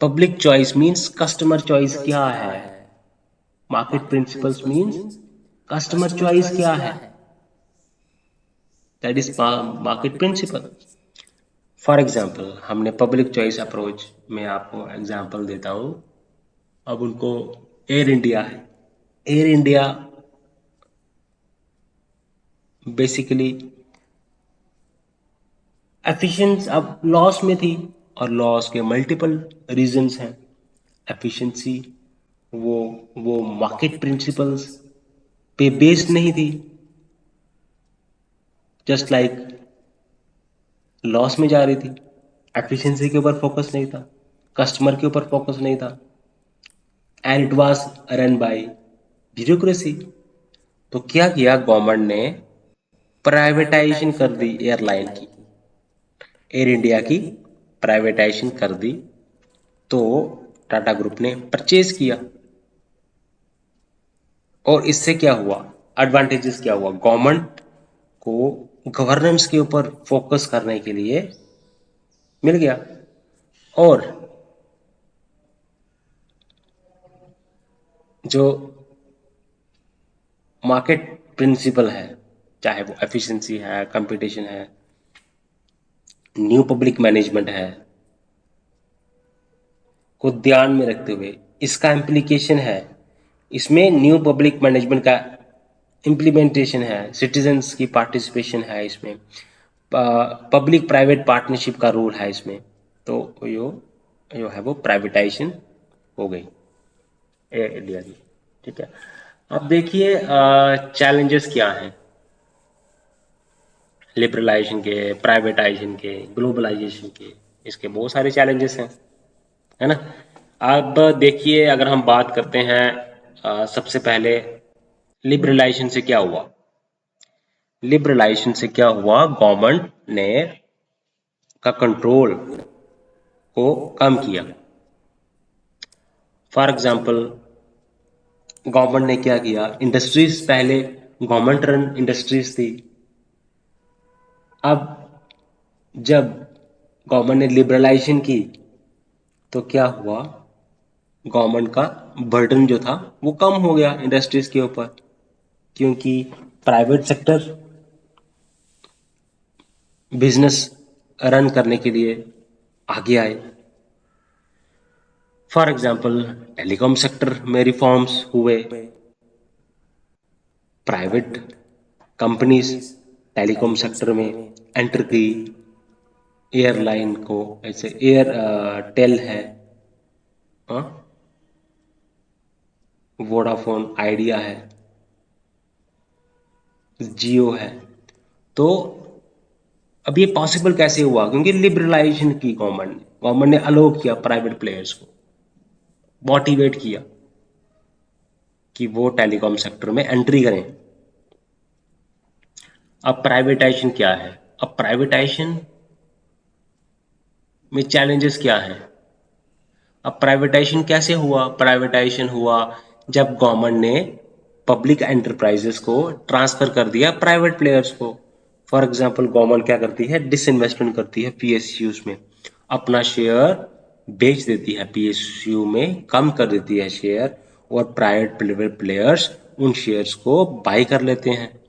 Public choice means customer choice क्या है, market principles means customer choice क्या है, that is market principle. For example, हमने पब्लिक चॉइस अप्रोच में आपको एग्जाम्पल देता हूं. अब उनको एयर इंडिया है, एयर इंडिया बेसिकली एफिशिएंसी अब लॉस में थी, और लॉस के मल्टीपल रीजंस हैं. एफिशिएंसी वो वो मार्केट प्रिंसिपल्स पे बेस्ड नहीं थी, जस्ट लाइक लॉस में जा रही थी. एफिशिएंसी के ऊपर फोकस नहीं था, कस्टमर के ऊपर फोकस नहीं था, and it was run by bureaucracy. तो क्या किया गवर्नमेंट ने, प्राइवेटाइजेशन कर दी एयरलाइन की, एयर इंडिया की प्राइवेटाइजेशन कर दी. तो टाटा ग्रुप ने परचेज किया, और इससे क्या हुआ, एडवांटेजेस क्या हुआ, गवर्नमेंट को गवर्नेंस के ऊपर फोकस करने के लिए मिल गया. और जो मार्केट प्रिंसिपल है, चाहे वो एफिशिएंसी है, कंपटीशन है, न्यू पब्लिक मैनेजमेंट है, को ध्यान में रखते हुए इसका इम्प्लीकेशन है, इसमें न्यू पब्लिक मैनेजमेंट का इम्प्लीमेंटेशन है, सिटीजन्स की पार्टिसिपेशन है इसमें, पब्लिक प्राइवेट पार्टनरशिप का रोल है इसमें. तो जो है वो प्राइवेटाइजेशन हो गई एयर इंडिया की. ठीक है, अब देखिए चैलेंजेस क्या हैं लिबरलाइजेशन के, प्राइवेटाइजेशन के, ग्लोबलाइजेशन के. इसके बहुत सारे चैलेंजेस हैं, है ना. अब देखिए, अगर हम बात करते हैं सबसे पहले लिबरलाइजेशन से क्या हुआ, लिबरलाइजेशन से क्या हुआ, गवर्नमेंट ने का कंट्रोल को कम किया. फॉर एग्जाम्पल, गवर्नमेंट ने क्या किया, इंडस्ट्रीज पहले गवर्नमेंट रन इंडस्ट्रीज थी. अब जब गवर्नमेंट ने लिबरलाइजेशन की तो क्या हुआ, गवर्नमेंट का बर्डन जो था वो कम हो गया इंडस्ट्रीज के ऊपर, क्योंकि प्राइवेट सेक्टर बिजनेस रन करने के लिए आगे आए। फॉर एग्जाम्पल टेलीकॉम सेक्टर में रिफॉर्म्स हुए, प्राइवेट कंपनीज टेलीकॉम सेक्टर में एंटर की, एयरलाइन को ऐसे एयर टेल है, हाँ, वोडाफोन आइडिया है, जियो है। तो अब ये पॉसिबल कैसे हुआ? क्योंकि लिबरलाइजेशन की गवर्नमेंट ने अलो किया प्राइवेट प्लेयर्स को, मोटिवेट किया कि वो टेलीकॉम सेक्टर में एंट्री करें। अब प्राइवेटाइजेशन क्या है? अब प्राइवेटाइजेशन में चैलेंजेस क्या हैं? अब प्राइवेटाइजेशन कैसे हुआ? प्राइवेटाइजेशन हुआ जब गवर्नमेंट ने पब्लिक एंटरप्राइजेस को ट्रांसफर कर दिया प्राइवेट प्लेयर्स को। फॉर एग्जांपल गवर्नमेंट क्या करती है? डिसइन्वेस्टमेंट करती है पीएसयूज में, अपना शेयर बेच देती है, पीएसयू में कम कर देती है शेयर, और प्राइवेट प्लेयर्स उन शेयर्स को बाई कर लेते हैं।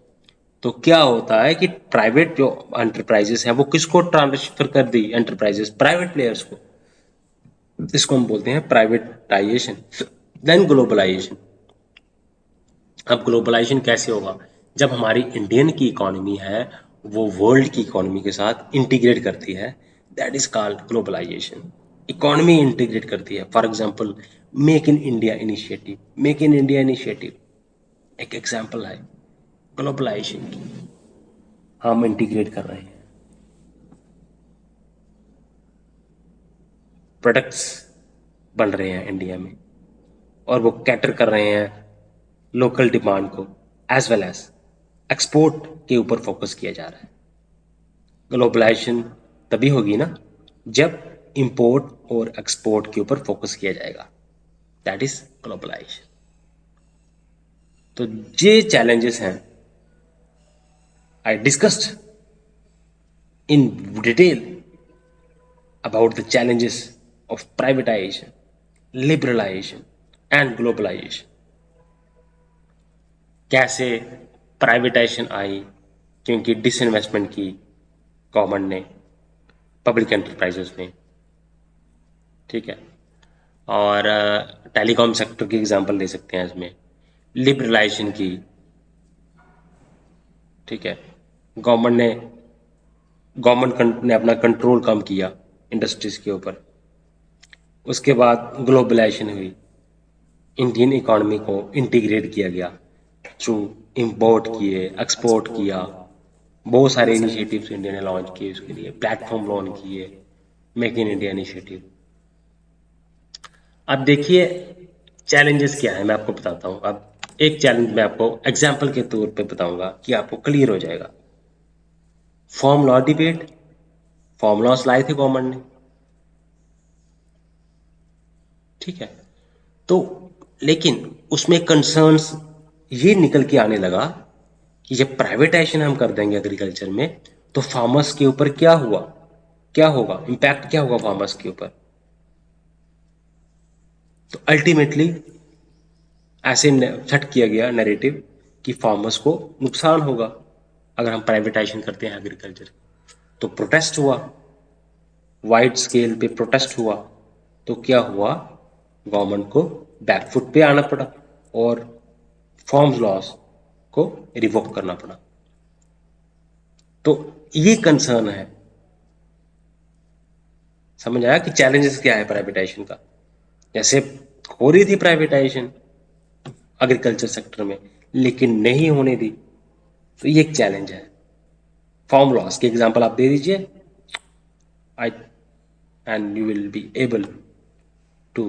तो क्या होता है कि प्राइवेट जो एंटरप्राइजेस हैं वो किसको ट्रांसफर कर दी? एंटरप्राइजेस प्राइवेट प्लेयर्स को। इसको हम बोलते हैं प्राइवेटाइजेशन। Then globalisation. अब ग्लोबलाइजेशन कैसे होगा? जब हमारी इंडियन की इकोनॉमी है वो वर्ल्ड की इकोनॉमी के साथ इंटीग्रेट करती है, that is called globalisation. Economy integrate करती है। For example make in India initiative, make in India initiative एक एग्जांपल है ग्लोबलाइजेशन की। हम इंटीग्रेट कर रहे हैं, प्रोडक्ट्स बन रहे हैं इंडिया में, और वो कैटर कर रहे हैं लोकल डिमांड को, एज वेल एज एक्सपोर्ट के ऊपर फोकस किया जा रहा है। ग्लोबलाइजेशन तभी होगी ना जब इंपोर्ट और एक्सपोर्ट के ऊपर फोकस किया जाएगा, दैट इज ग्लोबलाइजेशन। तो ये चैलेंजेस हैं, I discussed in detail about the challenges of privatization, liberalization and globalization। कैसे प्राइवेटाइजेशन आई? क्योंकि डिसइन्वेस्टमेंट की गवर्नमेंट ने पब्लिक एंटरप्राइजेस में, ठीक है। और टेलीकॉम सेक्टर की एग्जांपल ले सकते हैं इसमें, लिबरलाइजेशन की, ठीक है। गवर्नमेंट ने अपना कंट्रोल कम किया इंडस्ट्रीज के ऊपर। उसके बाद ग्लोबलाइजेशन हुई, इंडियन इकोनॉमी को इंटीग्रेट किया गया थ्रू इंपोर्ट किए, एक्सपोर्ट किया, बहुत सारे इनिशिएटिव्स इंडिया ने लॉन्च किए, उसके लिए प्लेटफॉर्म लॉन्च किए, मेक इन इंडिया इनिशिएटिव। अब देखिए चैलेंजेस क्या है, मैं आपको बताता हूँ। अब एक चैलेंज मैं आपको एग्जाम्पल के तौर पे बताऊंगा कि आपको क्लियर हो जाएगा। Form law debate, form loss लाए थे गवर्नमेंट ने, ठीक है। तो लेकिन उसमें कंसर्न्स ये निकल के आने लगा कि जब प्राइवेटाइजेशन हम कर देंगे एग्रीकल्चर में तो फार्मर्स के ऊपर क्या हुआ, क्या होगा, इम्पैक्ट क्या होगा फार्मर्स के ऊपर। तो अल्टीमेटली ऐसे सेट किया गया नैरेटिव कि फार्मर्स को नुकसान होगा अगर हम प्राइवेटाइजेशन करते हैं एग्रीकल्चर। तो प्रोटेस्ट हुआ, वाइड स्केल पे प्रोटेस्ट हुआ। तो क्या हुआ, गवर्नमेंट को बैकफुट पे आना पड़ा और फॉर्म्स लॉस को रिवोक करना पड़ा। तो ये कंसर्न है। समझ आया कि चैलेंजेस क्या है प्राइवेटाइजेशन का? जैसे हो रही थी प्राइवेटाइजेशन एग्रीकल्चर सेक्टर में लेकिन नहीं होने दी, तो ये एक चैलेंज है। फॉर्म लॉस के एग्जांपल आप दे दीजिए, I and you will be able to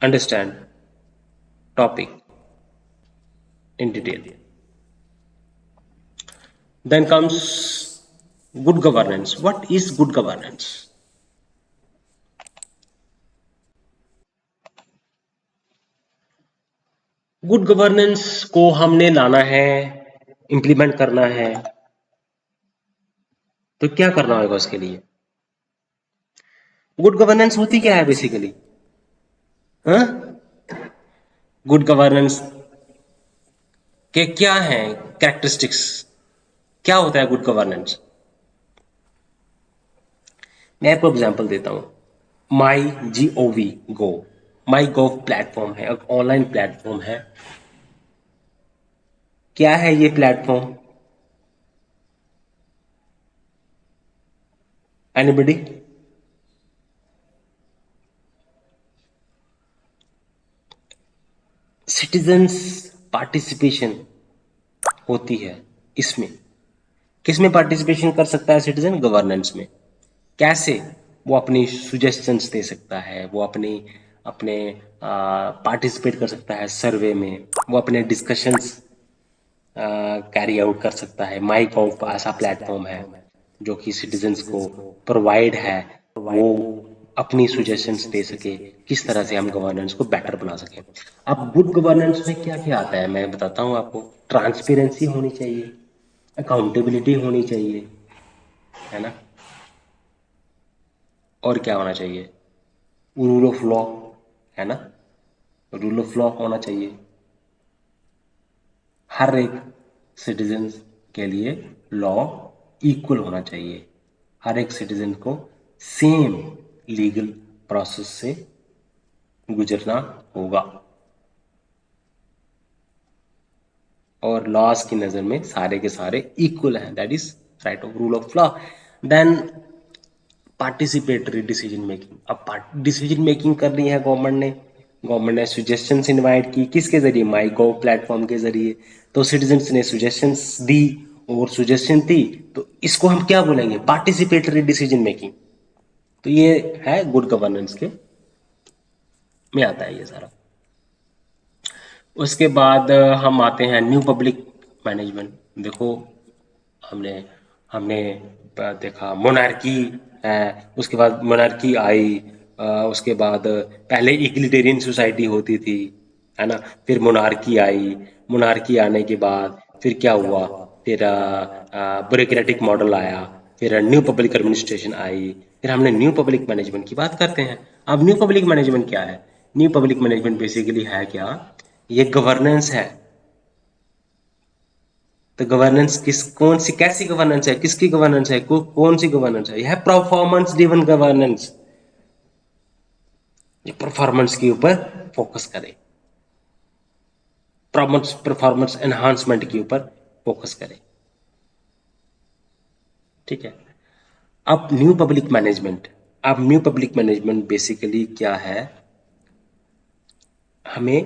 understand topic in detail. Then comes good governance. What is good governance? Good governance को हमने लाना है, इंप्लीमेंट करना है, तो क्या करना होगा उसके लिए? गुड गवर्नेंस होती क्या है बेसिकली? हाँ, गुड गवर्नेंस के क्या हैं कैरेक्टरिस्टिक्स? क्या होता है गुड गवर्नेंस? मैं आपको एग्जांपल देता हूँ। My G O V gov, my gov platform है, एक ऑनलाइन प्लेटफॉर्म है। क्या है ये प्लेटफॉर्म? एनीबडी? सिटीजन्स पार्टिसिपेशन होती है इसमें। किसमें पार्टिसिपेशन कर सकता है सिटीजन? गवर्नेंस में। कैसे? वो अपनी सुजेशंस दे सकता है, वो अपनी अपने पार्टिसिपेट कर सकता है सर्वे में, वो अपने डिस्कशंस कैरी आउट कर सकता है। माइक ऑफ ऐसा प्लेटफॉर्म है जो कि सिटीजन्स को प्रोवाइड है, वो अपनी सुजेशंस दे सके किस तरह से हम गवर्नेंस को बेटर बना सकें। अब गुड गवर्नेंस में क्या क्या आता है मैं बताता हूँ आपको। ट्रांसपेरेंसी होनी चाहिए, अकाउंटेबिलिटी होनी चाहिए, है ना। और क्या होना चाहिए? रूल ऑफ लॉ, है ना। रूल ऑफ लॉ होना चाहिए। हर एक सिटीजन के लिए लॉ इक्वल होना चाहिए। हर एक सिटीजन को सेम लीगल प्रोसेस से गुजरना होगा, और लॉज की नज़र में सारे के सारे इक्वल हैं। That is right of rule of law. Then participatory decision making. अब डिसीजन मेकिंग कर रही है गवर्नमेंट ने सुजेशंस इनवाइट की, किसके जरिए? माई गव प्लेटफॉर्म के जरिए। तो सिटीजन्स ने सुजेशंस दी और सुजेशन दी, तो इसको हम क्या बोलेंगे? Participatory decision making. तो ये है गुड गवर्नेंस के में आता है ये सारा। उसके बाद हम आते हैं न्यू पब्लिक मैनेजमेंट। देखो, हमने हमने देखा मोनार्की है, उसके बाद मोनार्की आई, उसके बाद पहले इक्विलिटेरियन सोसाइटी होती थी, है ना। फिर मोनार्की आई, मोनार्की आने के बाद फिर क्या हुआ? फिर ब्यूरोक्रेटिक मॉडल आया, फिर न्यू पब्लिक एडमिनिस्ट्रेशन आई, फिर हमने न्यू पब्लिक मैनेजमेंट की बात करते हैं। अब न्यू पब्लिक मैनेजमेंट क्या है? न्यू पब्लिक मैनेजमेंट बेसिकली है क्या? ये गवर्नेंस है। तो गवर्नेंस किस, कौन सी, कैसी गवर्नेंस है, किसकी गवर्नेंस है, कौन सी गवर्नेंस है? यह है परफॉर्मेंस ड्रिवन गवर्नेंस। ये परफॉर्मेंस के ऊपर फोकस करे, परफॉर्मेंस एनहांसमेंट के ऊपर फोकस करे। ठीक है। अब न्यू पब्लिक मैनेजमेंट। अब न्यू पब्लिक मैनेजमेंट बेसिकली क्या है? हमें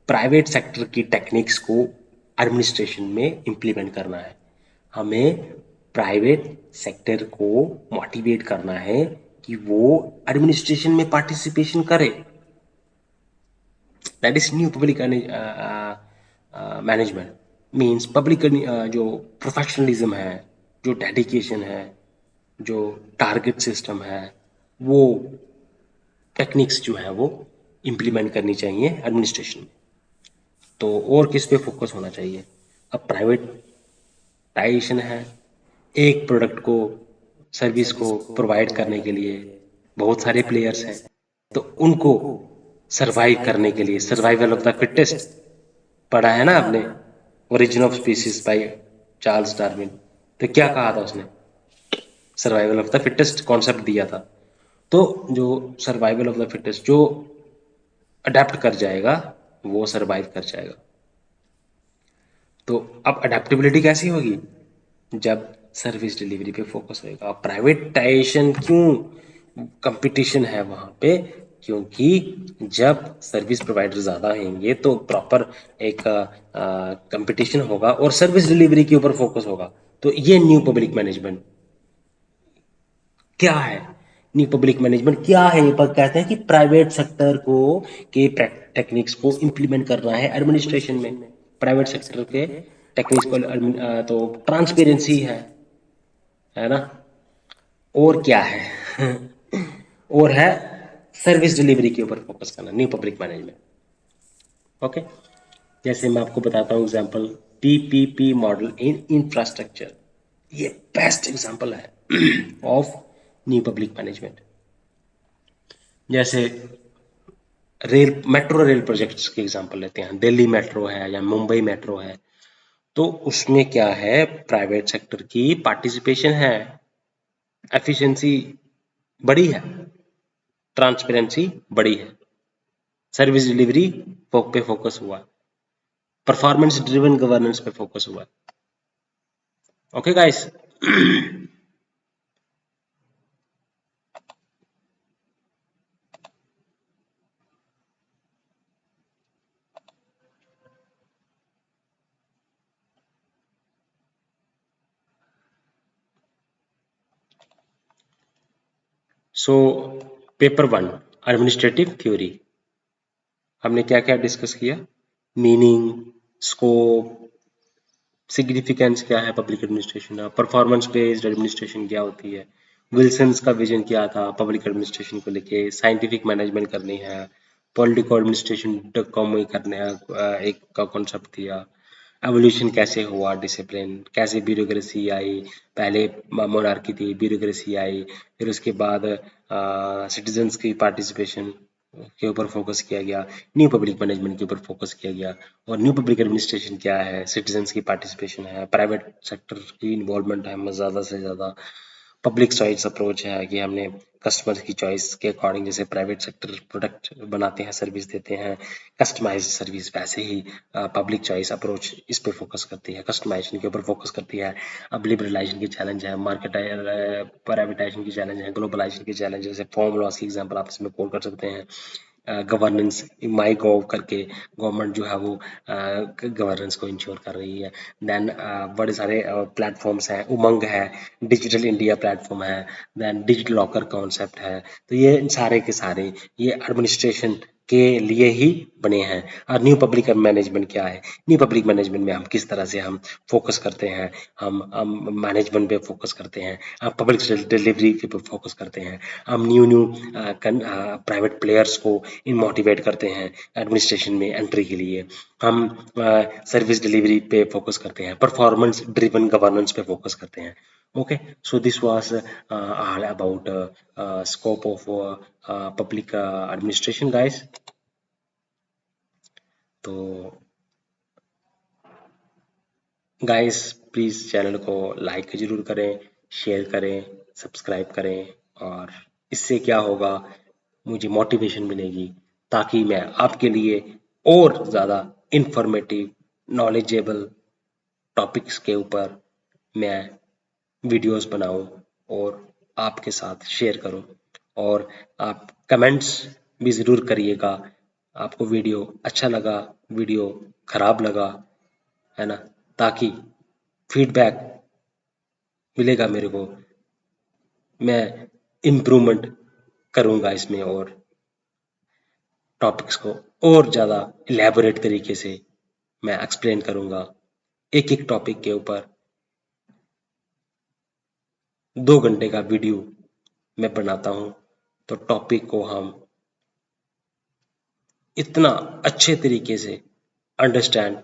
प्राइवेट सेक्टर की टेक्निक्स को एडमिनिस्ट्रेशन में इम्प्लीमेंट करना है। हमें प्राइवेट सेक्टर को मोटिवेट करना है कि वो एडमिनिस्ट्रेशन में पार्टिसिपेशन करे। That is new public management. Means public जो प्रोफेशनलिज्म है, जो डेडिकेशन है, जो टारगेट सिस्टम है, वो टेक्निक्स जो है वो इम्प्लीमेंट करनी चाहिए एडमिनिस्ट्रेशन में। तो और किस पे फोकस होना चाहिए? अब प्राइवेटाइजेशन है, एक प्रोडक्ट को, सर्विस को प्रोवाइड करने के लिए बहुत सारे प्लेयर्स हैं, तो उनको सरवाइव करने के लिए सर्वाइवल ऑफ द फिटेस्ट पढ़ा है ना आपने, origin of species by Charles Darwin. तो क्या कहा था उसने? Survival of the fittest concept दिया था। तो जो सर्वाइवल ऑफ द फिटेस्ट, जो अडेप्ट कर जाएगा वो सरवाइव कर जाएगा। तो अब अडेप्टेबिलिटी कैसी होगी? जब सर्विस डिलीवरी पे फोकस होएगा। प्राइवेटाइजेशन क्यों कंपटीशन है वहां पे? क्योंकि जब सर्विस प्रोवाइडर ज़्यादा होंगे तो प्रॉपर एक कंपटीशन होगा और सर्विस डिलीवरी के ऊपर फोकस होगा। तो ये न्यू पब्लिक मैनेजमेंट क्या है? न्यू पब्लिक मैनेजमेंट क्या है? ये पर कहते हैं कि प्राइवेट सेक्टर को के टेक्निक्स को इम्प्लीमेंट करना है एडमिनिस्ट्रेशन में। प्राइवेट सेक्टर के टेक्निक्स को तो ट्रांसपेरेंसी है ना। और क्या है? और है सर्विस डिलीवरी के ऊपर फोकस करना, न्यू पब्लिक मैनेजमेंट। ओके। जैसे मैं आपको बताता हूँ example, PPP model in infrastructure. ये बेस्ट एग्जांपल है ऑफ न्यू पब्लिक मैनेजमेंट। जैसे मेट्रो रेल प्रोजेक्ट्स की एग्जांपल लेते हैं, दिल्ली मेट्रो है या मुंबई मेट्रो है। तो उसमें क्या है? प्राइवेट सेक्टर की पार्टिसिपेशन है, एफिशिएंसी बड़ी है, ट्रांसपेरेंसी बड़ी है, सर्विस डिलीवरी पे फोकस हुआ, परफॉर्मेंस ड्रिवन गवर्नेंस पे फोकस हुआ। Okay guys. So paper one, administrative theory, हमने क्या क्या डिस्कस किया? मीनिंग, स्कोप, सिग्निफिकेंस क्या है public administration, performance based administration क्या होती है, विल्सन्स का विजन क्या था पब्लिक एडमिनिस्ट्रेशन को लेके, साइंटिफिक मैनेजमेंट करनी है, पॉलिटिकल एडमिनिस्ट्रेशन कम करने एक का कॉन्सेप्ट दिया, एवोल्यूशन कैसे हुआ, डिसिप्लिन कैसे, ब्यूरोक्रेसी आई, पहले मोनार्की थी, ब्यूरोक्रेसी आई, फिर उसके बाद सिटीजन्स की पार्टिसिपेशन के ऊपर फोकस किया गया, न्यू पब्लिक मैनेजमेंट के ऊपर फोकस किया गया, और न्यू पब्लिक एडमिनिस्ट्रेशन क्या है, सिटीजन्स की पार्टिसिपेशन है, प्राइवेट सेक्टर की इन्वॉल्वमेंट है ज़्यादा से ज़्यादा, पब्लिक चॉइस अप्रोच है कि हमने कस्टमर की चॉइस के अकॉर्डिंग, जैसे प्राइवेट सेक्टर प्रोडक्ट बनाते हैं, सर्विस देते हैं, कस्टमाइज सर्विस, वैसे ही पब्लिक चॉइस अप्रोच इस पे फोकस करती है, कस्टमाइजेशन के ऊपर फोकस करती है। अब लिबरलाइजेशन की चैलेंज है, मार्केट प्राइवेटाइजेशन की चैलेंज है, ग्लोबलाइजेशन की चैलेंज है, जैसे फॉर्म लॉस की एग्जांपल आप इसमें कोट कर सकते हैं। गवर्नेंस, माई गोव करके गवर्नमेंट जो है वो गवर्नेंस को इंश्योर कर रही है। देन बड़े सारे प्लेटफॉर्म्स हैं, उमंग है, डिजिटल इंडिया प्लेटफॉर्म है, देन डिजिटल लॉकर कॉन्सेप्ट है। तो ये सारे के सारे ये एडमिनिस्ट्रेशन के लिए ही बने हैं। और न्यू पब्लिक मैनेजमेंट क्या है? न्यू पब्लिक मैनेजमेंट में हम किस तरह से हम फोकस करते हैं, हम मैनेजमेंट पे फोकस करते हैं, हम पब्लिक डिलीवरी पे फोकस करते हैं, हम न्यू न्यू प्राइवेट प्लेयर्स को इन मोटिवेट करते हैं एडमिनिस्ट्रेशन में एंट्री के लिए, हम सर्विस डिलीवरी पे फोकस करते हैं, परफॉर्मेंस ड्रिवन गवर्नेंस पे फोकस करते हैं। Okay, so this was all about scope of public administration, guys. तो गाइस प्लीज़ चैनल को लाइक ज़रूर करें, शेयर करें, सब्सक्राइब करें, और इससे क्या होगा, मुझे मोटिवेशन मिलेगी ताकि मैं आपके लिए और ज़्यादा इंफॉर्मेटिव, नॉलेजेबल टॉपिक्स के ऊपर मैं वीडियोस बनाऊं और आपके साथ शेयर करूं। और आप कमेंट्स भी ज़रूर करिएगा, आपको वीडियो अच्छा लगा, वीडियो खराब लगा, है ना, ताकि फीडबैक मिलेगा मेरे को, मैं इम्प्रूवमेंट करूँगा इसमें, और टॉपिक्स को और ज़्यादा इलेबोरेट तरीके से मैं एक्सप्लेन करूँगा। एक एक टॉपिक के ऊपर 2 घंटे का वीडियो मैं बनाता हूँ, तो टॉपिक को हम इतना अच्छे तरीके से अंडरस्टैंड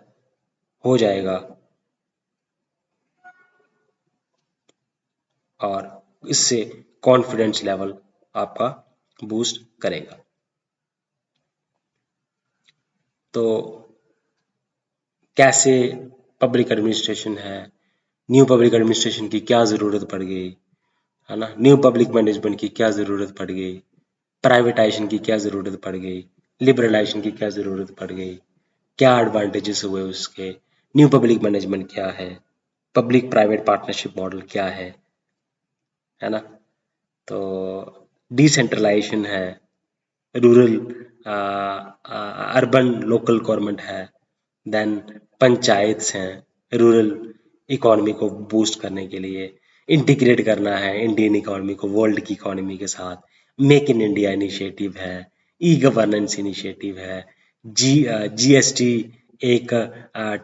हो जाएगा, और इससे कॉन्फिडेंस लेवल आपका बूस्ट करेगा। तो कैसे पब्लिक एडमिनिस्ट्रेशन है, न्यू पब्लिक एडमिनिस्ट्रेशन की क्या ज़रूरत पड़ गई, है ना, न्यू पब्लिक मैनेजमेंट की क्या ज़रूरत पड़ गई, प्राइवेटाइजेशन की क्या ज़रूरत पड़ गई, लिबरलाइजेशन की क्या ज़रूरत पड़ गई, क्या एडवांटेजेस हुए उसके, न्यू पब्लिक मैनेजमेंट क्या है, पब्लिक प्राइवेट पार्टनरशिप मॉडल क्या है ना, तो डिसेंट्रलाइजेशन है, रूरल अर्बन लोकल गवर्नमेंट है, देन पंचायत हैं रूरल इकोनॉमी को बूस्ट करने के लिए, इंटीग्रेट करना है इंडियन इकोनॉमी को वर्ल्ड की इकोनॉमी के साथ, मेक इन इंडिया इनिशिएटिव है, ई गवर्नेंस इनिशिएटिव है, जीएसटी एक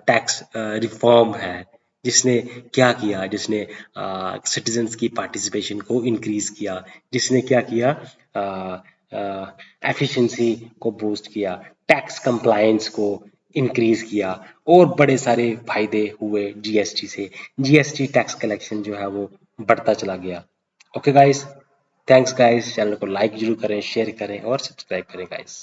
टैक्स रिफॉर्म है, जिसने क्या किया, जिसने सिटीजन्स की पार्टिसिपेशन को इंक्रीज किया, जिसने क्या किया, एफिशिएंसी को बूस्ट किया, टैक्स कंप्लायंस को इंक्रीज किया, और बड़े सारे फायदे हुए जीएसटी से। जीएसटी टैक्स कलेक्शन जो है वो बढ़ता चला गया। Okay guys, thanks guys, channel को लाइक जरूर करें, शेयर करें और सब्सक्राइब करें गाइस।